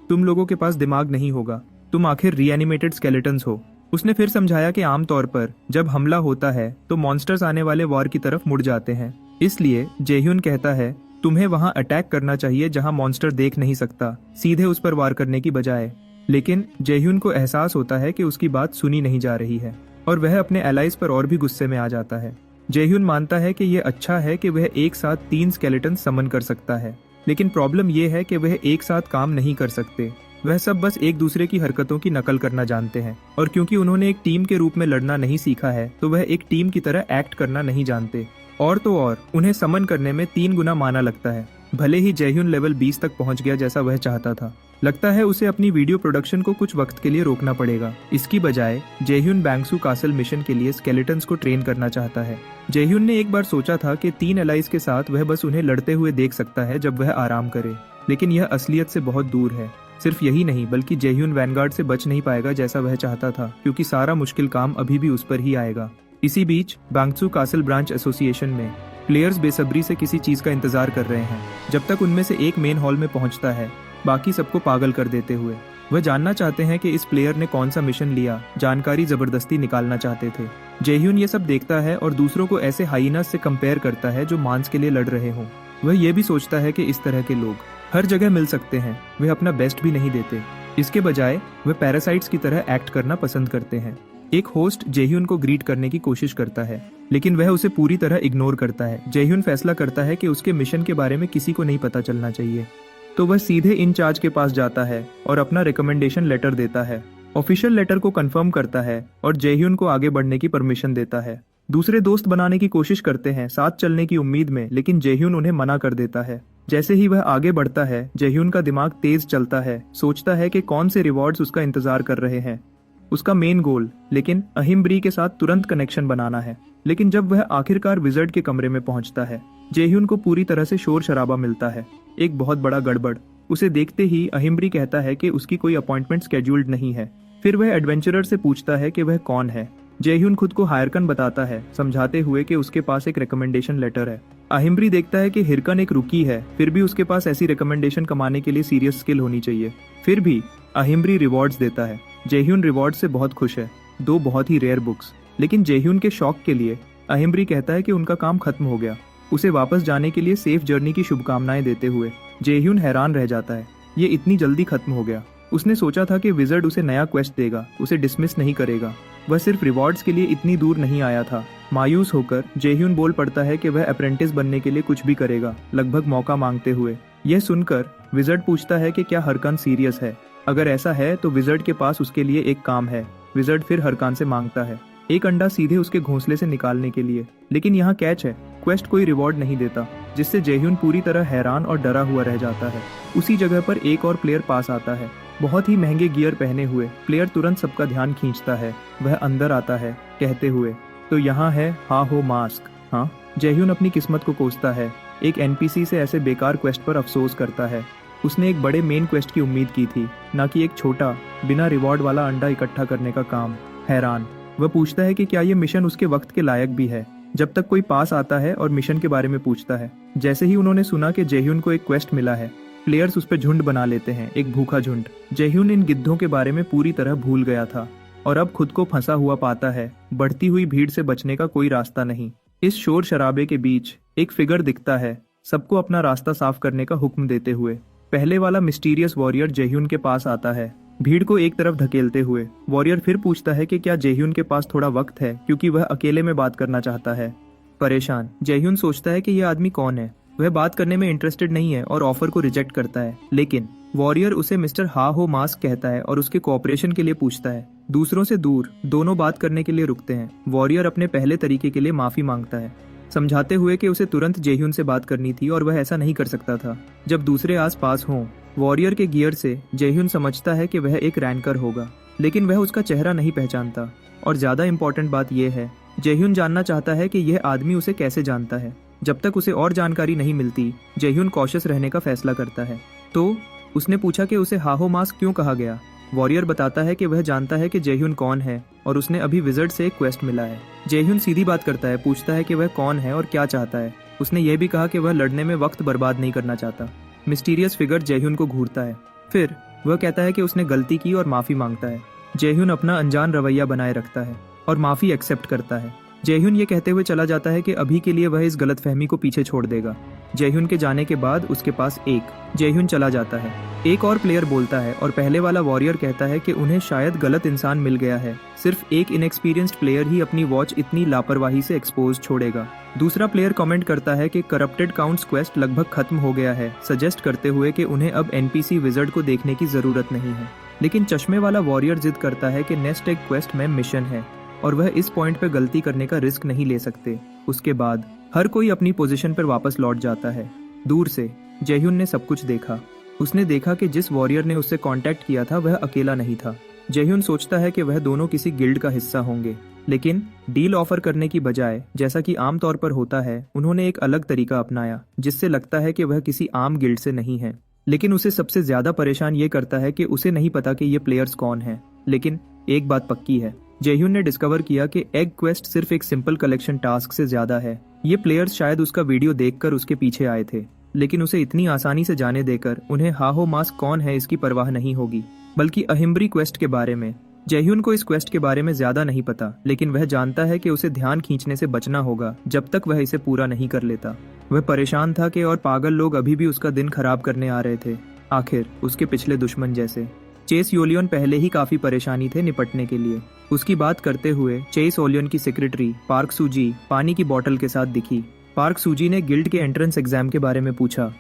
[SPEAKER 1] तुम लोगों के पास दिमाग नहीं होगा, तुम आखिर रीएनिमेटेड स्केलेटन्स हो। उसने फिर समझाया कि आमतौर पर जब हमला होता है तो मॉन्स्टर्स आने वाले वॉर की तरफ मुड़ जाते हैं, इसलिए जेह्यून कहता है तुम्हें वहां अटैक करना चाहिए जहां मॉन्स्टर देख नहीं सकता, सीधे उस पर वार करने की बजाय। लेकिन जेह्यून को एहसास होता है कि उसकी बात सुनी नहीं जा रही है और वह अपने एलाइज पर और भी गुस्से में आ जाता है। जेह्यून मानता है कि यह अच्छा है कि वह एक साथ 3 स्केलेटन समन कर सकता है, लेकिन प्रॉब्लम यह है कि वह एक साथ काम नहीं कर सकते। वह सब बस एक दूसरे की हरकतों की नकल करना जानते हैं, और क्योंकि उन्होंने एक टीम के रूप में लड़ना नहीं सीखा है तो वह एक टीम की तरह एक्ट करना नहीं जानते। और तो और उन्हें समन करने में 3 गुना माना लगता है। भले ही जेह्यून लेवल 20 तक पहुंच गया जैसा वह चाहता था, लगता है उसे अपनी वीडियो प्रोडक्शन को कुछ वक्त के लिए रोकना पड़ेगा। इसकी बजाय जेह्यून बैंगसू कासल मिशन के लिए स्केलेटन्स को ट्रेन करना चाहता है। जेह्यून ने एक बार सोचा था कि 3 एलाइज के साथ वह बस उन्हें लड़ते हुए देख सकता है जब वह आराम करे, लेकिन यह असलियत से बहुत दूर है। सिर्फ यही नहीं, बल्कि जेह्यून वैनगार्ड से बच नहीं पाएगा जैसा वह चाहता था, क्योंकि सारा मुश्किल काम अभी भी उस पर ही आएगा। इसी बीच बैंगसू कासल ब्रांच एसोसिएशन में प्लेयर्स बेसब्री से किसी चीज का इंतजार कर रहे हैं। जब तक उनमें से एक मेन हॉल में पहुंचता है, बाकी सबको पागल कर देते हुए वह जानना चाहते हैं कि इस प्लेयर ने कौन सा मिशन लिया, जानकारी जबरदस्ती निकालना चाहते थे। जेह्यून ये सब देखता है और दूसरों को ऐसे हाइनास से कंपेयर करता है जो मांस के लिए लड़ रहे हों। वह ये भी सोचता है कि इस तरह के लोग हर जगह मिल सकते हैं, वे अपना बेस्ट भी नहीं देते। इसके बजाय वह पैरासाइट्स की तरह एक्ट करना पसंद करते हैं। एक होस्ट जेह्यून को ग्रीट करने की कोशिश करता है, लेकिन वह उसे पूरी तरह इग्नोर करता है। जेह्यून फैसला करता है कि उसके मिशन के बारे में किसी को नहीं पता चलना चाहिए, तो वह सीधे इंचार्ज के पास जाता है और अपना रिकमेंडेशन लेटर देता है। ऑफिशियल लेटर को कंफर्म करता है और जेह्यून को आगे बढ़ने की परमिशन देता है। दूसरे दोस्त बनाने की कोशिश करते हैं साथ चलने की उम्मीद में, लेकिन जेह्यून उन्हें मना कर देता है। जैसे ही वह आगे बढ़ता है, जेह्यून का दिमाग तेज चलता है, सोचता है कि कौन से रिवॉर्ड्स उसका इंतजार कर रहे हैं। उसका मेन गोल लेकिन अहिम्ब्री के साथ तुरंत कनेक्शन बनाना है। लेकिन जब वह आखिरकार विजर्ड के कमरे में पहुंचता है, जेह्यून को पूरी तरह से शोर शराबा मिलता है, एक बहुत बड़ा गड़बड़। उसे देखते ही अहिम्ब्री कहता है कि उसकी कोई अपॉइंटमेंट स्केड्यूल्ड नहीं है। फिर वह एडवेंचरर से पूछता है कि वह कौन है। जेह्यून खुद को हायरकन बताता है, समझाते हुए कि उसके पास एक रिकमेंडेशन लेटर है। अहिम्ब्री देखता है कि हिरकन एक रुकी है, फिर भी उसके पास ऐसी रिकमेंडेशन कमाने के लिए सीरियस स्किल होनी चाहिए। फिर भी अहिम्ब्री रिवॉर्ड्स देता है। जेह्यून रिवॉर्ड से बहुत खुश है, 2 बहुत ही रेयर बुक्स। लेकिन जेह्यून के शौक के लिए अहिम्ब्री कहता है कि उनका काम खत्म हो गया। उसे वापस जाने के लिए सेफ जर्नी की शुभकामनाएं देते हुए जेह्यून हैरान रह जाता है, ये इतनी जल्दी खत्म हो गया। उसने सोचा था कि विजर्ड उसे नया क्वेस्ट देगा, उसे डिसमिस नहीं करेगा। वह सिर्फ रिवॉर्ड्स के लिए इतनी दूर नहीं आया था। मायूस होकर जेह्यून बोल पड़ता है कि वह अप्रेंटिस बनने के लिए कुछ भी करेगा, लगभग मौका मांगते हुए। यह सुनकर विजर्ड पूछता है कि क्या हरकान सीरियस है। अगर ऐसा है तो विजर्ड के पास उसके लिए एक काम है। विजर्ड फिर हरकान से मांगता है एक अंडा सीधे उसके घोंसले से निकालने के लिए, लेकिन यहाँ कैच है, क्वेस्ट कोई रिवॉर्ड नहीं देता, जिससे जेह्यून पूरी तरह हैरान और डरा हुआ रह जाता है। उसी जगह पर एक और प्लेयर पास आता है। बहुत ही महंगे गियर पहने हुए प्लेयर तुरंत सबका ध्यान खींचता है। वह अंदर आता है कहते हुए, तो यहाँ है हा हो मास्क। हाँ, जयह्यून अपनी किस्मत को कोसता है। एक एनपीसी से ऐसे बेकार क्वेस्ट पर अफसोस करता है। उसने एक बड़े मेन क्वेस्ट की उम्मीद की थी, ना कि एक छोटा बिना रिवॉर्ड वाला अंडा इकट्ठा करने का काम। हैरान, वह पूछता है कि क्या ये मिशन उसके वक्त के लायक भी है। जब तक कोई पास आता है और मिशन के बारे में पूछता है। जैसे ही उन्होंने सुना कि जयह्यून को एक क्वेस्ट मिला है, प्लेयर्स उस पर झुंड बना लेते हैं, एक भूखा झुंड। जयह्यून इन गिद्धों के बारे में पूरी तरह भूल गया था और अब खुद को फंसा हुआ पाता है। बढ़ती हुई भीड़ से बचने का कोई रास्ता नहीं। इस शोर शराबे के बीच एक फिगर दिखता है, सबको अपना रास्ता साफ करने का हुक्म देते हुए। पहले वाला मिस्टीरियस वॉरियर जयह्यून के पास आता है, भीड़ को एक तरफ धकेलते हुए। वॉरियर फिर पूछता है कि क्या जयह्यून के पास थोड़ा वक्त है, क्योंकि वह अकेले में बात करना चाहता है। परेशान जयह्यून सोचता है कि यह आदमी कौन है। वह बात करने में इंटरेस्टेड नहीं है और ऑफर को रिजेक्ट करता है। लेकिन वॉरियर उसे मिस्टर हा हो मास्क कहता है और उसके कोऑपरेशन के लिए पूछता है। दूसरों से दूर दोनों बात करने के लिए रुकते हैं। वॉरियर अपने पहले तरीके के लिए माफी मांगता है, समझाते हुए कि उसे तुरंत जयह्यून से बात करनी थी और वह ऐसा नहीं कर सकता था जब दूसरे आस पास हों। वॉरियर के गियर से जयह्यून समझता है कि वह एक रैंकर होगा, लेकिन वह उसका चेहरा नहीं पहचानता। और ज्यादा इंपॉर्टेंट बात यह है, जयह्यून जानना चाहता है कि यह आदमी उसे कैसे जानता है। जब तक उसे और जानकारी नहीं मिलती, जयह्यून कॉशियस रहने का फैसला करता है। तो उसने पूछा कि उसे हाहो मास्क क्यों कहा गया। वॉरियर बताता है कि वह जानता है कि जयह्यून कौन है और उसने अभी विजर्ड से एक क्वेस्ट मिला है। जयह्यून सीधी बात करता है, पूछता है कि वह कौन है और क्या चाहता है। उसने यह भी कहा कि वह लड़ने में वक्त बर्बाद नहीं करना चाहता। मिस्टीरियस फिगर जयह्यून को घूरता है। फिर वह कहता है कि उसने गलती की और माफी मांगता है। जयह्यून अपना अनजान रवैया बनाए रखता है और माफी एक्सेप्ट करता है। जयह्यून ये कहते हुए चला जाता है कि अभी के लिए वह इस गलतफहमी को पीछे छोड़ देगा। जयह्यून के जाने के बाद उसके पास जयह्यून चला जाता है। एक और प्लेयर बोलता है और पहले वाला वॉरियर कहता है कि उन्हें शायद गलत इंसान मिल गया है। सिर्फ एक इनएक्सपीरियंस्ड प्लेयर ही अपनी वॉच इतनी लापरवाही से एक्सपोज छोड़ेगा। दूसरा प्लेयर कमेंट करता है कि करप्टेड काउंट्स क्वेस्ट लगभग खत्म हो गया है, सजेस्ट करते हुए कि उन्हें अब एनपीसी विजर्ड को देखने की जरूरत नहीं है। लेकिन चश्मे वाला वॉरियर जिद करता है कि नेक्स्ट एग क्वेस्ट में मिशन है और वह इस पॉइंट पे गलती करने का रिस्क नहीं ले सकते। उसके बाद हर कोई अपनी पोजीशन पर वापस लौट जाता है। दूर से जयह्यून ने सब कुछ देखा। उसने देखा कि जिस वॉरियर ने उससे कांटेक्ट किया था वह अकेला नहीं था। जयह्यून सोचता है कि वह दोनों किसी गिल्ड का हिस्सा होंगे, लेकिन डील ऑफर करने की बजाय, जैसा कि आमतौर पर होता है, उन्होंने एक अलग तरीका अपनाया जिससे लगता है कि वह किसी आम गिल्ड से नहीं है। लेकिन उसे सबसे ज्यादा परेशान ये करता है कि उसे नहीं पता कि ये प्लेयर्स कौन हैं। लेकिन एक बात पक्की है, जयह्यून ने डिस्कवर किया कि एग क्वेस्ट सिर्फ एक सिंपल कलेक्शन टास्क से ज्यादा है। ये प्लेयर्स शायद उसका वीडियो देखकर उसके पीछे आए थे, लेकिन उसे इतनी आसानी से जाने देकर उन्हें हाहो मास्क कौन है इसकी परवाह नहीं होगी, बल्कि अहिम्ब्री क्वेस्ट के बारे में। जयह्यून को इस क्वेस्ट के बारे में ज्यादा नहीं पता, लेकिन वह जानता है कि उसे ध्यान खींचने से बचना होगा जब तक वह इसे पूरा नहीं कर लेता। वह परेशान था कि और पागल लोग अभी भी उसका दिन खराब करने आ रहे थे, आखिर उसके पिछले दुश्मन जैसे। चेस योलियन पहले ही काफी परेशानी थे निपटने के लिए। उसकी बात करते हुए चेस ओलियन की सेक्रेटरी पार्क सूजी पानी की बोतल के साथ दिखी। पार्क सूजी ने गिल्ड के एंट्रेंस एग्जाम के बारे में पूछा।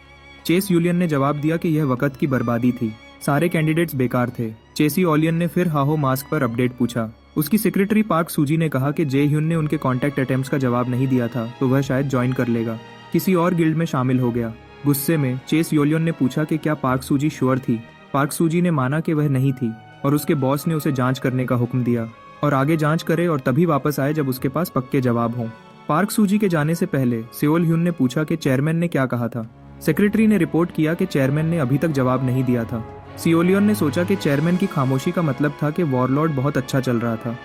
[SPEAKER 1] चेस यूलियन ने जवाब दिया कि यह वक्त की बर्बादी थी, सारे कैंडिडेट्स बेकार थे। चेसी ओलियन ने फिर हाहो मास्क पर अपडेट पूछा। उसकी सेक्रेटरी पार्क सूजी ने कहा कि जयह्यून ने उनके कॉन्टैक्ट अटेम्प्ट्स का जवाब नहीं दिया था, तो वह शायद ज्वाइन कर लेगा, किसी और गिल्ड में शामिल हो गया। गुस्से में चेस योलियन ने पूछा कि क्या पार्क सूजी श्योर थी। पार्क सूजी ने माना कि वह नहीं थी और उसके बॉस ने उसे जांच करने का हुक्म दिया और आगे जांच करे और तभी वापस आए जब उसके पास पक्के जवाब हों। पार्क सूजी के जाने से पहले सेओल ह्यून ने पूछा कि चेयरमैन ने क्या कहा था। सेक्रेटरी ने रिपोर्ट किया कि चेयरमैन ने अभी तक जवाब नहीं दिया था। सियोलियन ने सोचा कि चेयरमैन की खामोशी का मतलब था कि वॉरलॉर्ड बहुत अच्छा चल रहा था।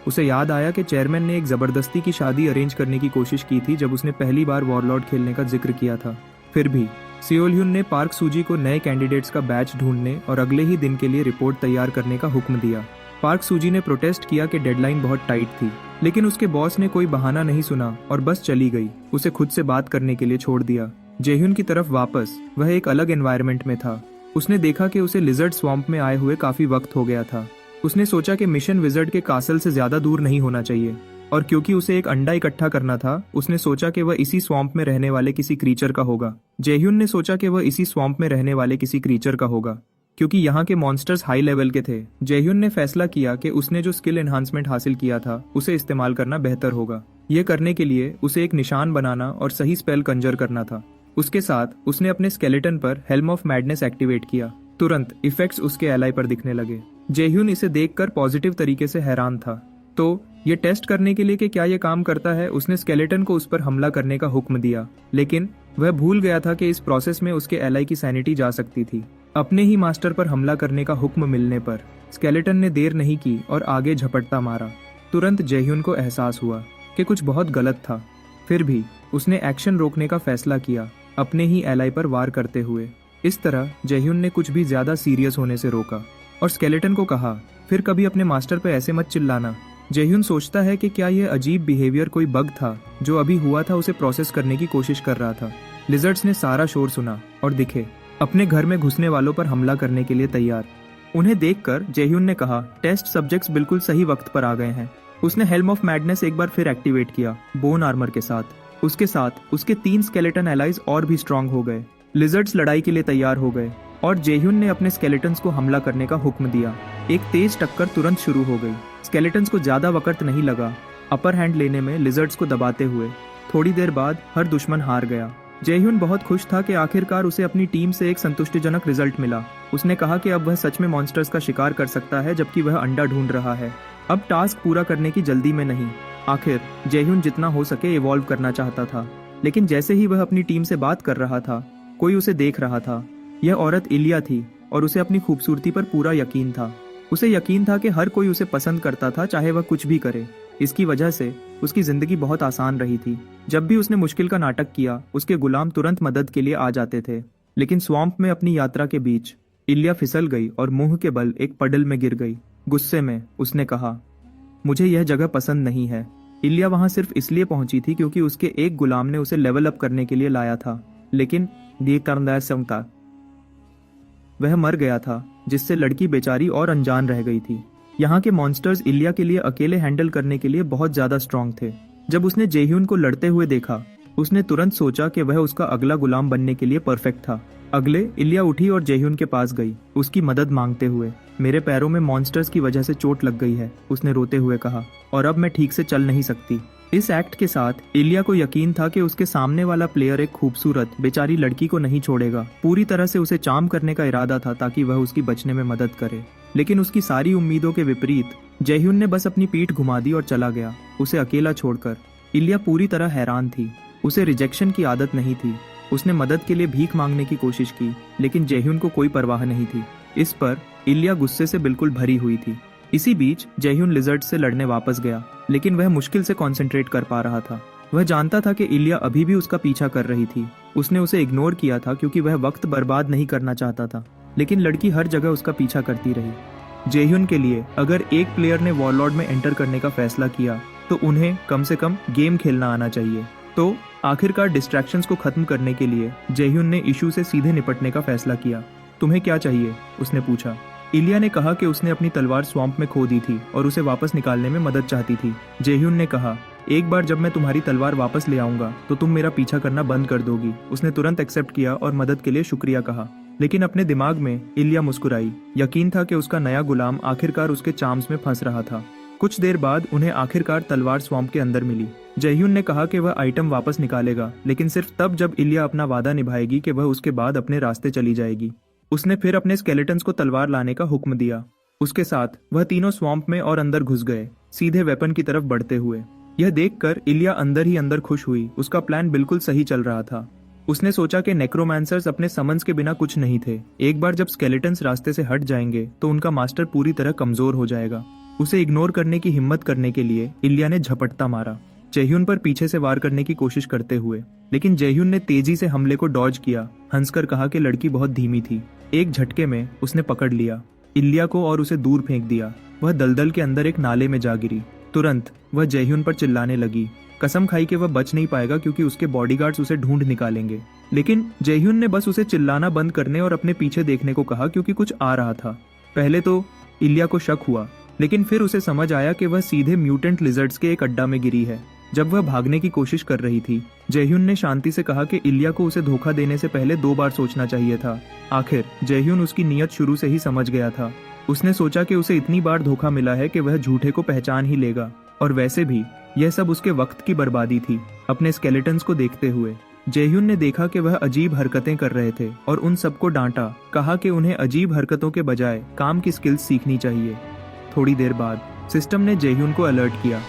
[SPEAKER 1] उसे याद आया कि चेयरमैन ने एक जबरदस्ती की शादी अरेंज करने की कोशिश की थी जब उसने पहली बार वॉरलॉर्ड खेलने का जिक्र किया था। फिर भी सियोल ने पार्क सूजी को नए कैंडिडेट्स का बैच ढूंढने और अगले ही दिन के लिए रिपोर्ट तैयार करने का हुक्म दिया। पार्क सूजी ने प्रोटेस्ट किया कि डेडलाइन बहुत टाइट थी, लेकिन उसके बॉस ने कोई बहाना नहीं सुना और बस चली गई, उसे खुद से बात करने के लिए छोड़ दिया। जयह्यून की तरफ वापस वह एक अलग एनवायरनमेंट में था। उसने देखा कि उसे लिजर्ड स्वैम्प में आए हुए काफी वक्त हो गया था। उसने सोचा कि मिशन विजर्ड के कासल से ज्यादा दूर नहीं होना चाहिए, और क्योंकि उसे एक अंडा इकट्ठा करना था, उसने सोचा कि वह इसी स्वैम्प में रहने वाले किसी क्रीचर का होगा। जयह्यून ने सोचा कि वह इसी स्वैम्प में रहने वाले किसी क्रीचर का होगा, क्योंकि यहाँ के मॉन्स्टर्स हाई लेवल के थे। जयह्यून ने फैसला किया कि उसने जो स्किल एनहांसमेंट हासिल किया था उसे इस्तेमाल करना बेहतर होगा। यह करने के लिए उसे एक निशान बनाना और सही स्पेल कंजर करना था। उसके साथ उसने अपने स्केलेटन पर हेल्म ऑफ मैडनेस एक्टिवेट किया। तुरंत इफेक्ट्स उसके एलाई पर दिखने लगे। जेह्यून इसे देखकर पॉजिटिव तरीके से हैरान था। तो ये टेस्ट करने के लिए कि क्या ये काम करता है, उसने स्केलेटन को उस पर हमला करने का हुक्म दिया, लेकिन वह भूल गया था कि इस प्रोसेस में उसके एलाई की सैनिटी जा सकती थी। अपने ही मास्टर पर हमला करने का हुक्म मिलने पर स्केलेटन ने देर नहीं की और आगे झपटता मारा। तुरंत जेह्यून को एहसास हुआ कि कुछ बहुत गलत था। फिर भी उसने एक्शन रोकने का फैसला किया, अपने ही एलाई पर वार करते हुए। इस तरह जेह्यून ने कुछ भी ज्यादा सीरियस होने से रोका और स्केलेटन को कहा, फिर कभी अपने मास्टर पे ऐसे मत चिल्लाना। जेह्यून सोचता है कि क्या यह अजीब बिहेवियर कोई बग था जो अभी हुआ था, उसे प्रोसेस करने की कोशिश कर रहा था। लिजर्ड्स ने सारा शोर सुना और दिखे अपने घर में घुसने वालों पर हमला करने के लिए तैयार। उन्हें देखकर जेह्यून ने कहा, टेस्ट सब्जेक्ट्स बिल्कुल सही वक्त पर आ गए हैं। उसने हेल्म ऑफ मैडनेस एक बार फिर एक्टिवेट किया, बोन आर्मर के साथ। उसके साथ उसके 3 स्केलेटन एलाइज और भी स्ट्रांग हो गए। लिजर्ड्स लड़ाई के लिए तैयार हो गए और जेह्यून ने अपने स्केलेटन्स को हमला करने का हुक्म दिया। एक तेज टक्कर तुरंत शुरू हो गई। स्केलेटन्स को ज्यादा वक्त नहीं लगा अपर हैंड लेने में लिजर्ड्स को दबाते हुए। थोड़ी देर बाद हर दुश्मन हार गया। जेह्यून बहुत खुश था कि आखिरकार उसे अपनी टीम से एक संतुष्टिजनक रिजल्ट मिला। उसने कहा कि अब वह सच में मॉन्स्टर्स का शिकार कर सकता है, जबकि वह अंडा ढूंढ रहा है। अब टास्क पूरा करने की जल्दी में नहीं। आखिर जेह्यून जितना हो सके इवॉल्व करना चाहता था, लेकिन जैसे ही वह अपनी टीम से बात कर रहा था, कोई उसे देख रहा था। यह औरत इलिया थी और उसे अपनी खूबसूरती पर पूरा यकीन था। उसे यकीन था कि हर कोई उसे पसंद करता था, चाहे वह कुछ भी करे। इसकी वजह से उसकी जिंदगी बहुत आसान रही थी। जब भी उसने मुश्किल का नाटक किया, उसके गुलाम तुरंत मदद के लिए आ जाते थे। लेकिन स्वैम्प में अपनी यात्रा के बीच इलिया फिसल गई और मुंह के बल एक पडल में गिर गई। गुस्से में उसने कहा, मुझे यह जगह पसंद नहीं है। इलिया वहां सिर्फ इसलिए पहुंची थी क्योंकि उसके एक गुलाम ने उसे लेवल अप करने के लिए लाया था, लेकिन वह मर गया था, जिससे लड़की बेचारी और अनजान रह गई थी। यहाँ के मॉन्स्टर्स इलिया के लिए अकेले हैंडल करने के लिए बहुत ज्यादा स्ट्रांग थे। जब उसने जेह्यून को लड़ते हुए देखा, उसने तुरंत सोचा कि वह उसका अगला गुलाम बनने के लिए परफेक्ट था। अगले इलिया उठी और जेह्यून के पास गई, उसकी मदद मांगते हुए। मेरे पैरों में मॉन्स्टर्स की वजह से चोट लग गई है, उसने रोते हुए कहा, और अब मैं ठीक से चल नहीं सकती। इस एक्ट के साथ इलिया को यकीन था कि उसके सामने वाला प्लेयर एक खूबसूरत बेचारी लड़की को नहीं छोड़ेगा। पूरी तरह से उसे चार्म करने का इरादा था ताकि वह उसकी बचने में मदद करे। लेकिन उसकी सारी उम्मीदों के विपरीत जेह्यून ने बस अपनी पीठ घुमा दी और चला गया, उसे अकेला छोड़कर। इलिया पूरी तरह हैरान थी। उसे रिजेक्शन की आदत नहीं थी। उसने मदद के लिए भीख मांगने की कोशिश की, लेकिन जेह्यून को कोई परवाह नहीं थी। इस पर इलिया गुस्से से बिल्कुल भरी हुई थी। इसी बीच जेह्यून लिजर्ड से लड़ने वापस गया, लेकिन वह मुश्किल से कंसंट्रेट कर पा रहा था। वह जानता था कि इलिया अभी भी उसका पीछा कर रही थी। उसने उसे इग्नोर किया था क्योंकि वह वक्त बर्बाद नहीं करना चाहता था, लेकिन लड़की हर जगह उसका पीछा करती रही। जेह्यून के लिए अगर एक प्लेयर ने वॉरलॉर्ड में एंटर करने का फैसला किया, तो उन्हें कम से कम गेम खेलना आना चाहिए। तो आखिरकार डिस्ट्रैक्शंस को खत्म करने के लिए जेह्यून ने इशू से सीधे निपटने का फैसला किया। तुम्हें क्या चाहिए? उसने पूछा। इलिया ने कहा कि उसने अपनी तलवार स्वैम्प में खो दी थी और उसे वापस निकालने में मदद चाहती थी। जेह्यून ने कहा, एक बार जब मैं तुम्हारी तलवार वापस ले आऊंगा तो तुम मेरा पीछा करना बंद कर दोगी। उसने तुरंत एक्सेप्ट किया और मदद के लिए शुक्रिया कहा। लेकिन अपने दिमाग में इलिया मुस्कुराई। यकीन था कि उसका नया गुलाम आखिरकार उसके चार्म्स में फंस रहा था। कुछ देर बाद उन्हें आखिरकार तलवार स्वैम्प के अंदर मिली। जेह्यून ने कहा कि वह आइटम वापस निकालेगा, लेकिन सिर्फ तब जब इलिया अपना वादा निभाएगी कि वह उसके बाद अपने रास्ते चली जाएगी। उसने फिर अपने स्केलेटन्स को तलवार लाने का हुक्म दिया। उसके साथ वह तीनों स्वैम्प में और अंदर घुस गए, सीधे वेपन की तरफ बढ़ते हुए। यह देखकर इलिया अंदर ही अंदर खुश हुई। उसका प्लान बिल्कुल सही चल रहा था। उसने सोचा कि नेक्रोमांसर्स अपने समन्स के बिना कुछ नहीं थे। एक बार जब स्केलेटन्स रास्ते से हट जाएंगे तो उनका मास्टर पूरी तरह कमजोर हो जाएगा। उसे इग्नोर करने की हिम्मत करने के लिए इलिया ने झपटता मारा, जेह्यून पर पीछे से वार करने की कोशिश करते हुए। लेकिन जेह्यून ने तेजी से हमले को डॉज किया। हंसकर कहा कि लड़की बहुत धीमी थी। एक झटके में उसने पकड़ लिया इलिया को और उसे दूर फेंक दिया। वह दलदल के अंदर एक नाले में जा गिरी। तुरंत वह जेह्यून पर चिल्लाने लगी। कसम खाई कि वह बच नहीं पाएगा क्योंकि उसके बॉडीगार्ड्स उसे ढूंढ निकालेंगे। लेकिन जेह्यून ने बस उसे चिल्लाना बंद करने और अपने पीछे देखने को कहा, क्योंकि कुछ आ रहा था। पहले तो इलिया को शक हुआ, लेकिन फिर उसे समझ आया कि वह सीधे म्यूटेंट लिजर्ड्स के एक अड्डा में गिरी है। जब वह भागने की कोशिश कर रही थी, जेह्यून ने शांति से कहा कि इलिया को उसे धोखा देने से पहले 2 बार सोचना चाहिए था। आखिर जेह्यून उसकी नीयत शुरू से ही समझ गया था। उसने सोचा कि उसे इतनी बार धोखा मिला है कि वह झूठे को पहचान ही लेगा, और वैसे भी यह सब उसके वक्त की बर्बादी थी। अपने स्केलेटन्स को देखते हुए जयह्यून ने देखा कि वह अजीब हरकतें कर रहे थे और उन सबको डांटा, कहा कि उन्हें अजीब हरकतों के बजाय काम की स्किल्स सीखनी चाहिए। थोड़ी देर बाद सिस्टम ने जयह्यून को अलर्ट किया।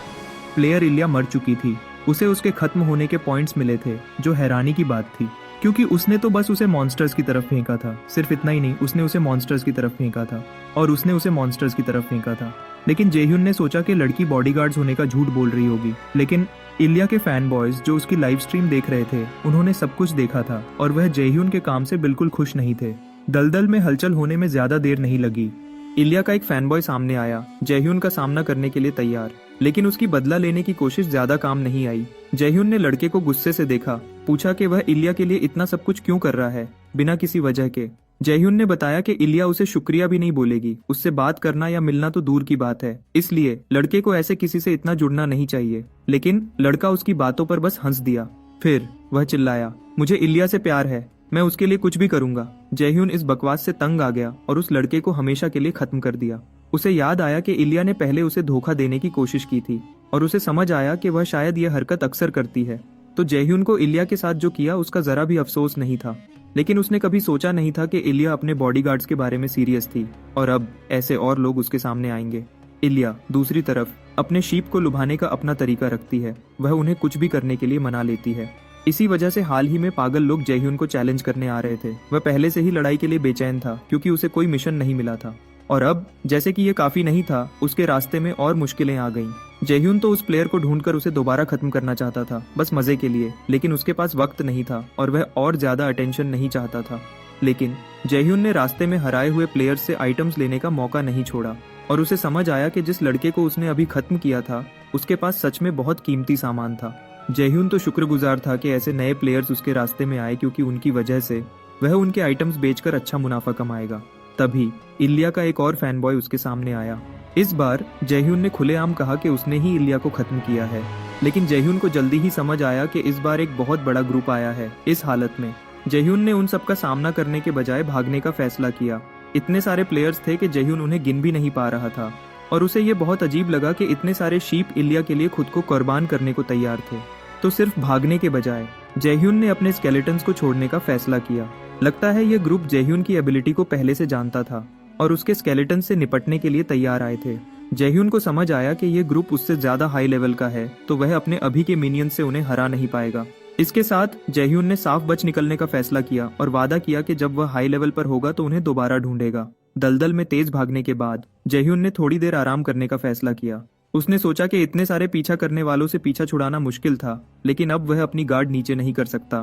[SPEAKER 1] प्लेयर इलिया मर चुकी थी। उसे उसके खत्म होने के पॉइंट्स मिले थे, जो हैरानी की बात थी, क्योंकि उसने तो बस उसे मॉन्स्टर्स की तरफ फेंका था। सिर्फ इतना ही नहीं, उसने उसे मॉन्स्टर्स की तरफ फेंका था और उसने उसे मॉन्स्टर्स की तरफ फेंका था। लेकिन जयह्यून ने सोचा कि लड़की बॉडीगार्ड्स होने का झूठ बोल रही होगी। लेकिन इलिया के फैन बॉयज जो उसकी लाइव स्ट्रीम देख रहे थे, उन्होंने सब कुछ देखा था और वह जयह्यून के काम से बिल्कुल खुश नहीं थे। दलदल में हलचल होने में ज्यादा देर नहीं लगी। इलिया का एक फैन बॉय सामने आया, जयह्यून का सामना करने के लिए तैयार, लेकिन उसकी बदला लेने की कोशिश ज्यादा काम नहीं आई। जयह्यून ने लड़के को गुस्से से देखा, पूछा कि वह इलिया के लिए इतना सब कुछ क्यों कर रहा है बिना किसी वजह के। जयह्यून ने बताया कि इलिया उसे शुक्रिया भी नहीं बोलेगी, उससे बात करना या मिलना तो दूर की बात है, इसलिए लड़के को ऐसे किसी से इतना जुड़ना नहीं चाहिए। लेकिन लड़का उसकी बातों पर बस हंस दिया। फिर वह चिल्लाया, मुझे इलिया से प्यार है, मैं उसके लिए कुछ भी करूंगा। जयह्यून इस बकवास से तंग आ गया और उस लड़के को हमेशा के लिए खत्म कर दिया। उसे याद आया कि इलिया ने पहले उसे धोखा देने की कोशिश की थी और उसे समझ आया कि वह शायद यह हरकत अक्सर करती है। तो जयह्यून को इलिया के साथ जो किया उसका जरा भी अफसोस नहीं था। लेकिन उसने कभी सोचा नहीं था कि इलिया अपने बॉडीगार्ड्स के बारे में सीरियस थी और अब ऐसे और लोग उसके सामने आएंगे। इलिया दूसरी तरफ अपने शीप को लुभाने का अपना तरीका रखती है, वह उन्हें कुछ भी करने के लिए मना लेती है। इसी वजह से हाल ही में पागल लोग जयह्यून को चैलेंज करने आ रहे थे। वह पहले से ही लड़ाई के लिए बेचैन था क्योंकि उसे कोई मिशन नहीं मिला था और अब जैसे कि ये काफी नहीं था, उसके रास्ते में और मुश्किलें आ गईं। जयह्यून तो उस प्लेयर को ढूंढकर उसे दोबारा खत्म करना चाहता था, बस मजे के लिए, लेकिन उसके पास वक्त नहीं था और वह और ज्यादा अटेंशन नहीं चाहता था। लेकिन जयह्यून ने रास्ते में हराए हुए प्लेयर्स से आइटम्स लेने का मौका नहीं छोड़ा और उसे समझ आया कि जिस लड़के को उसने अभी खत्म किया था उसके पास सच में बहुत कीमती सामान था। जयह्यून तो शुक्रगुजार था कि ऐसे नए प्लेयर्स उसके रास्ते में आए, क्योंकि उनकी वजह से वह उनके आइटम्स बेचकर अच्छा मुनाफा कमाएगा। तभी इलिया का एक और फैन बॉय उसके सामने आया। इस बार जयह्यून ने खुलेआम कहा कि उसने ही इलिया को खत्म किया है, लेकिन जयह्यून को जल्दी ही समझ आया कि इस बार एक बहुत बड़ा ग्रुप आया है। इस हालत में जयह्यून ने उन सबका सामना करने के बजाय भागने का फैसला किया। इतने सारे प्लेयर्स थे कि जयह्यून उन्हें गिन भी नहीं पा रहा था और उसे ये बहुत अजीब लगा कि इतने सारे शीप इलिया के लिए खुद को कुर्बान करने को तैयार थे। तो सिर्फ भागने के बजाय जयह्यून ने अपने स्केलेटन्स को छोड़ने का फैसला किया। लगता है ये ग्रुप जयह्यून की एबिलिटी को पहले से जानता था और उसके स्केलेटन से निपटने के लिए तैयार आए थे। जयह्यून को समझ आया कि ये ग्रुप उससे ज्यादा हाई लेवल का है, तो वह अपने अभी के मिनियंस से उन्हें हरा नहीं पाएगा। इसके साथ जयह्यून ने साफ बच निकलने का फैसला किया और वादा किया कि जब वह हाई लेवल पर होगा तो उन्हें दोबारा ढूंढेगा। दलदल में तेज भागने के बाद जयह्यून ने थोड़ी देर आराम करने का फैसला किया। उसने सोचा कि इतने सारे पीछा करने वालों से पीछा छुड़ाना मुश्किल था, लेकिन अब वह अपनी गार्ड नीचे नहीं कर सकता।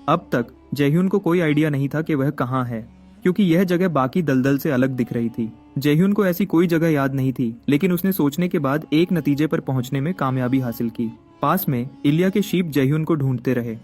[SPEAKER 1] अब तक जयह्यून को कोई आइडिया नहीं था कि वह कहाँ है, क्योंकि यह जगह बाकी दलदल से अलग दिख रही थी। जयह्यून को ऐसी कोई जगह याद नहीं थी, लेकिन उसने सोचने के बाद एक नतीजे पर पहुंचने में कामयाबी हासिल की। पास में इलिया के शीप जयह्यून को ढूंढते रहे,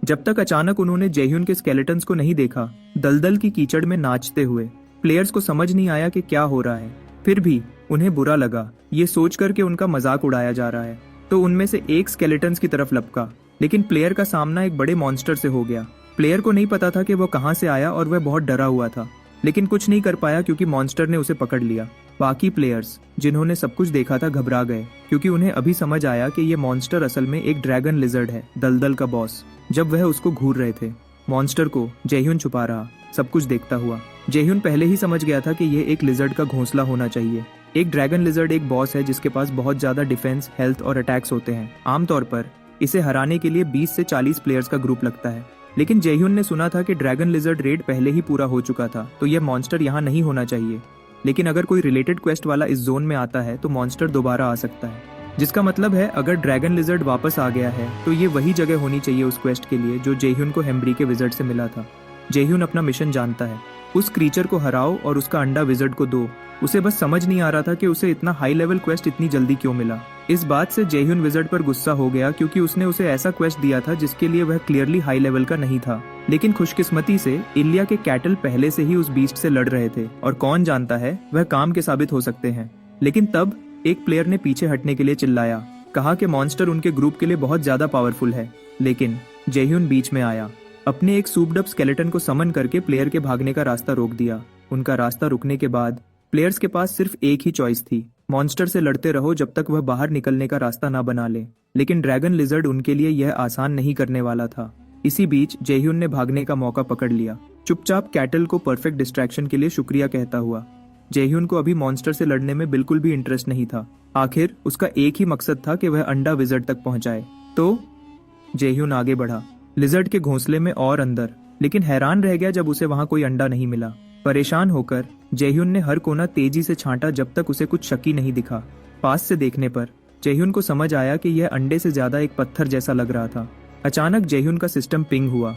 [SPEAKER 1] जब तक अचानक उन्होंने जयह्यून के स्केलेटन्स को नहीं देखा, दलदल की कीचड़ में नाचते हुए। प्लेयर्स को समझ नहीं आया कि क्या हो रहा है, फिर भी उन्हें बुरा लगा ये सोचकर कि उनका मजाक उड़ाया जा रहा है। तो उनमें से एक स्केलेटन्स की तरफ लपका, लेकिन प्लेयर का सामना एक बड़े मॉन्स्टर से हो गया। प्लेयर को नहीं पता था कि वह कहां से आया और वह बहुत डरा हुआ था, लेकिन कुछ नहीं कर पाया क्योंकि मॉन्स्टर ने उसे पकड़ लिया। बाकी प्लेयर्स जिन्होंने सब कुछ देखा था घबरा गए, क्योंकि उन्हें अभी समझ आया कि ये मॉन्स्टर असल में एक ड्रैगन लिजर्ड है, दलदल का बॉस। जब वह उसको घूर रहे थे, मॉन्स्टर को जयह्यून छुपा रहा, सब कुछ देखता हुआ। जयह्यून पहले ही समझ गया था कि यह एक लिजर्ड का घोंसला होना चाहिए। एक ड्रैगन लिजर्ड एक बॉस है जिसके पास बहुत ज्यादा डिफेंस, हेल्थ और अटैक्स होते हैं। आमतौर पर इसे हराने के लिए 20 से 40 प्लेयर्स का ग्रुप लगता है, लेकिन जयह्यून ने सुना था कि ड्रैगन लिजर्ड रेड पहले ही पूरा हो चुका था, तो यह मॉन्स्टर यहाँ नहीं होना चाहिए। लेकिन अगर कोई रिलेटेड क्वेस्ट वाला इस जोन में आता है तो मॉन्स्टर दोबारा आ सकता है, जिसका मतलब है अगर ड्रैगन लिजर्ड वापस आ गया है तो ये वही जगह होनी चाहिए उस क्वेस्ट के लिए जो जयह्यून को हेम्ब्री के विजर्ड से मिला था। जयह्यून अपना मिशन जानता है, उस क्रीचर को हराओ और उसका अंडा विजर्ड को दो। उसे बस समझ नहीं आ रहा था कि उसे इतना हाई लेवल क्वेस्ट इतनी जल्दी क्यों मिला। इस बात से जयह्यून विजर्ड पर गुस्सा हो गया, क्योंकि उसने उसे ऐसा क्वेस्ट दिया था जिसके लिए वह क्लियरली हाई लेवल का नहीं था। लेकिन खुशकिस्मती से इलिया के कैटल पहले से ही उस बीस्ट से लड़ रहे थे और कौन जानता है वह काम के साबित हो सकते हैं। लेकिन तब एक प्लेयर ने पीछे हटने के लिए चिल्लाया, कहा कि मॉन्स्टर उनके ग्रुप के लिए बहुत ज्यादा पावरफुल है। लेकिन जयह्यून बीच में आया, अपने एक सूप्ड अप स्केलेटन को समन करके प्लेयर के भागने का रास्ता रोक दिया। उनका रास्ता रुकने के बाद प्लेयर्स के पास सिर्फ एक ही चॉइस थी, मॉन्स्टर से लड़ते रहो जब तक वह बाहर निकलने का रास्ता ना बना ले। लेकिन ड्रैगन लिजर्ड उनके लिए यह आसान नहीं करने वाला था। इसी बीच जेह्यून ने भागने का मौका पकड़ लिया, चुपचाप कैटल को परफेक्ट डिस्ट्रैक्शन के लिए शुक्रिया कहता हुआ। जेह्यून को अभी मॉन्स्टर से लड़ने में बिल्कुल भी इंटरेस्ट नहीं था। आखिर उसका एक ही मकसद था कि वह अंडा विजर्ड तक पहुंचाए। तो जेह्यून आगे बढ़ा, लिजर्ड के घोंसले में और अंदर, लेकिन हैरान रह गया जब उसे वहां कोई अंडा नहीं मिला। परेशान होकर जेह्यून ने हर कोना तेजी से छांटा जब तक उसे कुछ शकी नहीं दिखा। पास से देखने पर जेह्यून को समझ आया कि यह अंडे से ज्यादा एक पत्थर जैसा लग रहा था। अचानक जेह्यून का सिस्टम पिंग हुआ।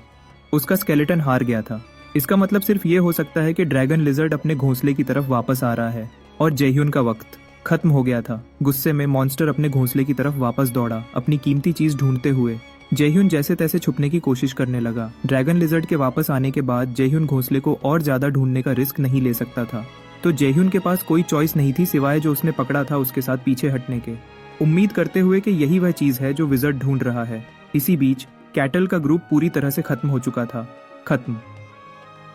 [SPEAKER 1] उसका स्केलेटन हार गया था। इसका मतलब सिर्फ ये हो सकता है कि ड्रैगन लिजर्ड अपने घोंसले की तरफ वापस आ रहा है और जेह्यून का वक्त खत्म हो गया था। गुस्से में मॉन्स्टर अपने घोंसले की तरफ वापस दौड़ा, अपनी कीमती चीज ढूंढते हुए। जेह्यून जैसे तैसे छुपने की कोशिश करने लगा। ड्रैगन लिजर्ड के वापस आने के बाद जेह्यून घोंसले को और ज्यादा ढूंढने का रिस्क नहीं ले सकता था, तो जेह्यून के पास कोई चॉइस नहीं थी सिवाय जो उसने पकड़ा था उसके साथ पीछे हटने के, उम्मीद करते हुए कि यही वह चीज है जो विजर्ड ढूंढ रहा है। इसी बीच कैटल का ग्रुप पूरी तरह से खत्म हो चुका था। खत्म।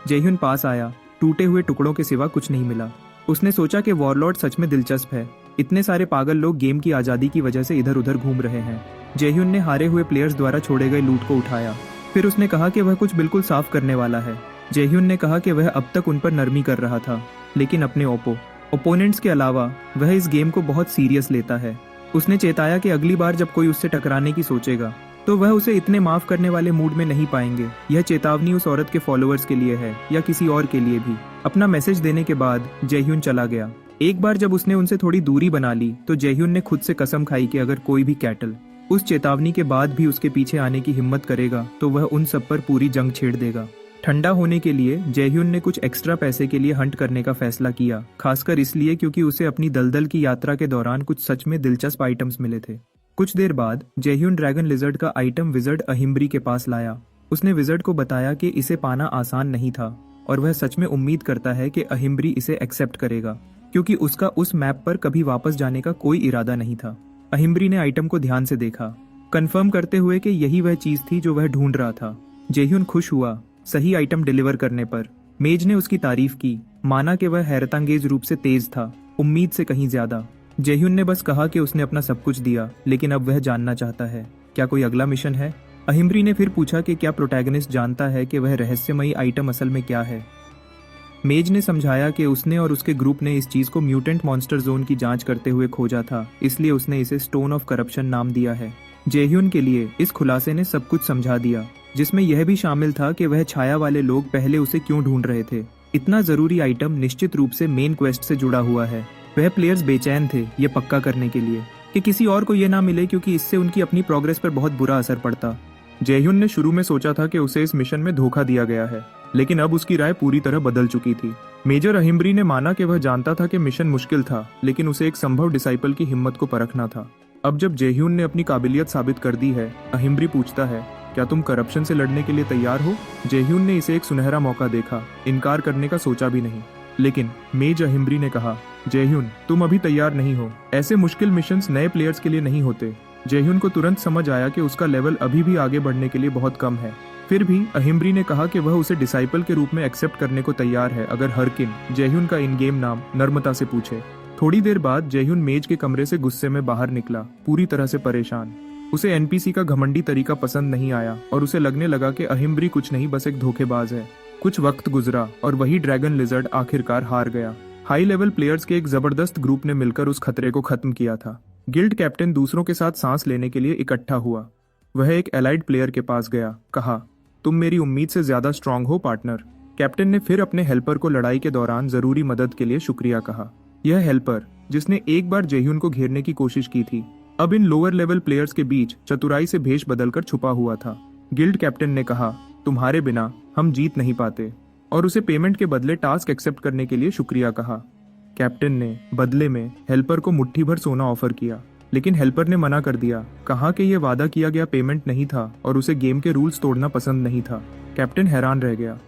[SPEAKER 1] जेह्यून पास आया, टूटे हुए टुकड़ों के सिवा कुछ नहीं मिला। उसने सोचा कि वॉरलॉर्ड सच में दिलचस्प है। इतने सारे पागल लोग गेम की आजादी की वजह से इधर उधर घूम रहे हैं। जेह्यून ने हारे हुए प्लेयर्स द्वारा छोड़े गए लूट को उठाया। फिर उसने कहा कि वह कुछ बिल्कुल साफ करने वाला है। जेह्यून ने कहा कि वह अब तक उन पर नरमी कर रहा था, लेकिन अपने ओपोनेंट्स के अलावा वह इस गेम को बहुत सीरियस लेता है। उसने चेताया कि अगली बार जब कोई उससे टकराने की सोचेगा तो वह उसे इतने माफ करने वाले मूड में नहीं पाएंगे। यह चेतावनी उस औरत के फॉलोअर्स के लिए है या किसी और के लिए भी। अपना मैसेज देने के बाद जेह्यून चला गया। एक बार जब उसने उनसे थोड़ी दूरी बना ली तो जेह्यून ने खुद से कसम खाई कि अगर कोई भी कैटल उस चेतावनी के बाद भी उसके पीछे आने की हिम्मत करेगा तो वह उन सब पर पूरी जंग छेड़ देगा। ठंडा होने के लिए जेह्यून ने कुछ एक्स्ट्रा पैसे के लिए हंट करने का फैसला किया, खासकर इसलिए क्योंकि उसे अपनी दलदल की यात्रा के दौरान कुछ सच में दिलचस्प आइटम्स मिले थे। कुछ देर बाद जेह्यून ड्रैगन लिजर्ड का आइटम विजर्ड अहिम्ब्री के पास लाया। उसने विजर्ड को बताया कि इसे पाना आसान नहीं था और वह सच में उम्मीद करता है कि अहिम्ब्री इसे एक्सेप्ट करेगा, क्योंकि उसका उस मैप पर कभी वापस जाने का कोई इरादा नहीं था। अहिम्ब्री ने आइटम को ध्यान से देखा, कंफर्म करते हुए कि यही वह चीज थी जो वह ढूंढ रहा था। जेह्यून खुश हुआ सही आइटम डिलीवर करने पर। मेज ने उसकी तारीफ की, माना कि वह हैरतअंगेज रूप से तेज था, उम्मीद से कहीं ज्यादा। जेह्यून ने बस कहा कि उसने अपना सब कुछ दिया, लेकिन अब वह जानना चाहता है क्या कोई अगला मिशन है। अहिम्ब्री ने फिर पूछा कि क्या प्रोटैगनिस्ट जानता है कि वह रहस्यमयी आइटम असल में क्या है। मेज ने समझाया कि उसने और उसके ग्रुप ने इस चीज को म्यूटेंट मॉन्स्टर जोन की जांच करते हुए खोजा था, इसलिए उसने इसे स्टोन ऑफ करप्शन नाम दिया है। जेह्यून के लिए इस खुलासे ने सब कुछ समझा दिया, जिसमें यह भी शामिल था कि वह छाया वाले लोग पहले उसे क्यों ढूंढ रहे थे। इतना जरूरी आइटम निश्चित रूप से मेन क्वेस्ट से जुड़ा हुआ है। वह प्लेयर्स बेचैन थे ये पक्का करने के लिए कि किसी और को यह ना मिले, क्योंकि इससे उनकी अपनी प्रोग्रेस पर बहुत बुरा असर पड़ता। जेह्यून ने शुरू में सोचा था कि उसे इस मिशन में धोखा दिया गया है, लेकिन अब उसकी राय पूरी तरह बदल चुकी थी। मेजर अहिम्ब्री ने माना कि वह जानता था कि मिशन मुश्किल था, लेकिन उसे एक संभव डिसाइपल की हिम्मत को परखना था। अब जब जेह्यून ने अपनी काबिलियत साबित कर दी है, अहिम्ब्री पूछता है, क्या तुम करप्शन से लड़ने के लिए तैयार हो? जेह्यून ने इसे एक सुनहरा मौका देखा, इनकार करने का सोचा भी नहीं। लेकिन मेज अहिम्ब्री ने कहा, जेह्यून तुम अभी तैयार नहीं हो। ऐसे मुश्किल मिशंस नए प्लेयर्स के लिए नहीं होते। जेह्यून को तुरंत समझ आया कि उसका लेवल अभी भी आगे बढ़ने के लिए बहुत कम है। फिर भी अहिम्ब्री ने कहा कि वह उसे डिसाइपल के रूप में एक्सेप्ट करने को तैयार है अगर हरकिन, जेह्यून का इन गेम नाम, नर्मता से पूछे। थोड़ी देर बाद जेह्यून मेज के कमरे से गुस्से में बाहर निकला, पूरी तरह से परेशान। उसे एनपीसी का घमंडी तरीका पसंद नहीं आया और उसे लगने लगा कि अहिम्ब्री कुछ नहीं बस एक धोखेबाज है। कुछ वक्त गुजरा और वही ड्रैगन लिजर्ड आखिरकार हार गया। हाई लेवल प्लेयर्स के एक जबरदस्त ग्रुप ने मिलकर उस खतरे को खत्म किया था। गिल्ड कैप्टन दूसरों के साथ सांस लेने के लिए इकट्ठा हुआ। वह एक एलाइड प्लेयर के पास गया, कहा, तुम मेरी उम्मीद से ज्यादा स्ट्रांग हो पार्टनर। कैप्टन ने फिर अपने हेल्पर को लड़ाई के दौरान जरूरी मदद के लिए शुक्रिया कहा। यह हेल्पर, जिसने एक बार जेह्यून को घेरने की कोशिश की थी, अब इन लोअर लेवल प्लेयर्स के बीच चतुराई से भेष बदलकर छुपा हुआ था। गिल्ड कैप्टन ने कहा, तुम्हारे बिना हम जीत नहीं पाते, और उसे पेमेंट के बदले टास्क एक्सेप्ट करने के लिए शुक्रिया कहा। कैप्टन ने बदले में हेल्पर को मुट्ठी भर सोना ऑफर किया, लेकिन हेल्पर ने मना कर दिया, कहा कि यह वादा किया गया पेमेंट नहीं था और उसे गेम के रूल्स तोड़ना पसंद नहीं था। कैप्टन हैरान रह गया।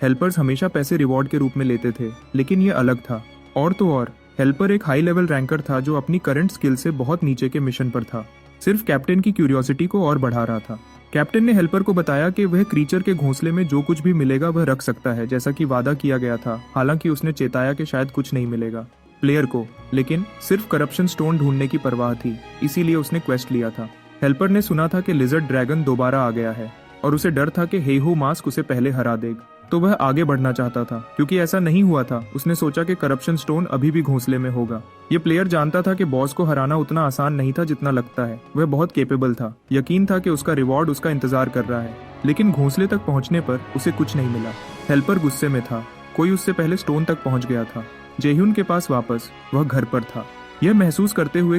[SPEAKER 1] हेल्पर्स हमेशा पैसे रिवॉर्ड के रूप में लेते थे, लेकिन यह अलग था। और तो और हेल्पर एक हाई लेवल रैंकर था जो अपनी करंट स्किल से बहुत नीचे के मिशन पर था। सिर्फ कैप्टन की क्यूरियोसिटी को और बढ़ा रहा था। कैप्टन ने हेल्पर को बताया कि वह क्रीचर के घोंसले में जो कुछ भी मिलेगा वह रख सकता है, जैसा कि वादा किया गया था। हालांकि उसने चेताया कि शायद कुछ नहीं मिलेगा प्लेयर को, लेकिन सिर्फ करप्शन स्टोन ढूंढने की परवाह थी, इसीलिए उसने क्वेस्ट लिया था। हेल्पर ने सुना था कि लिजर्ड ड्रैगन दोबारा आ गया है और उसे डर था कि हेहो मास्क उसे पहले हरा देगा। तो वह आगे बढ़ना चाहता था, क्योंकि ऐसा नहीं हुआ था। उसने सोचा कि करप्शन स्टोन अभी भी घोंसले में होगा। ये प्लेयर जानता था कि बॉस को हराना उतना आसान नहीं था जितना लगता है। वह बहुत केपेबल था। यकीन था कि उसका रिवॉर्ड उसका इंतजार कर रहा है। लेकिन घोंसले तक पहुंचने पर उसे कुछ नहीं मिला। हेल्पर गुस्से में था। कोई उससे पहले स्टोन तक पहुंच गया था। जेह्यून के पास वापस वह घर पर था। यह महसूस करते हुए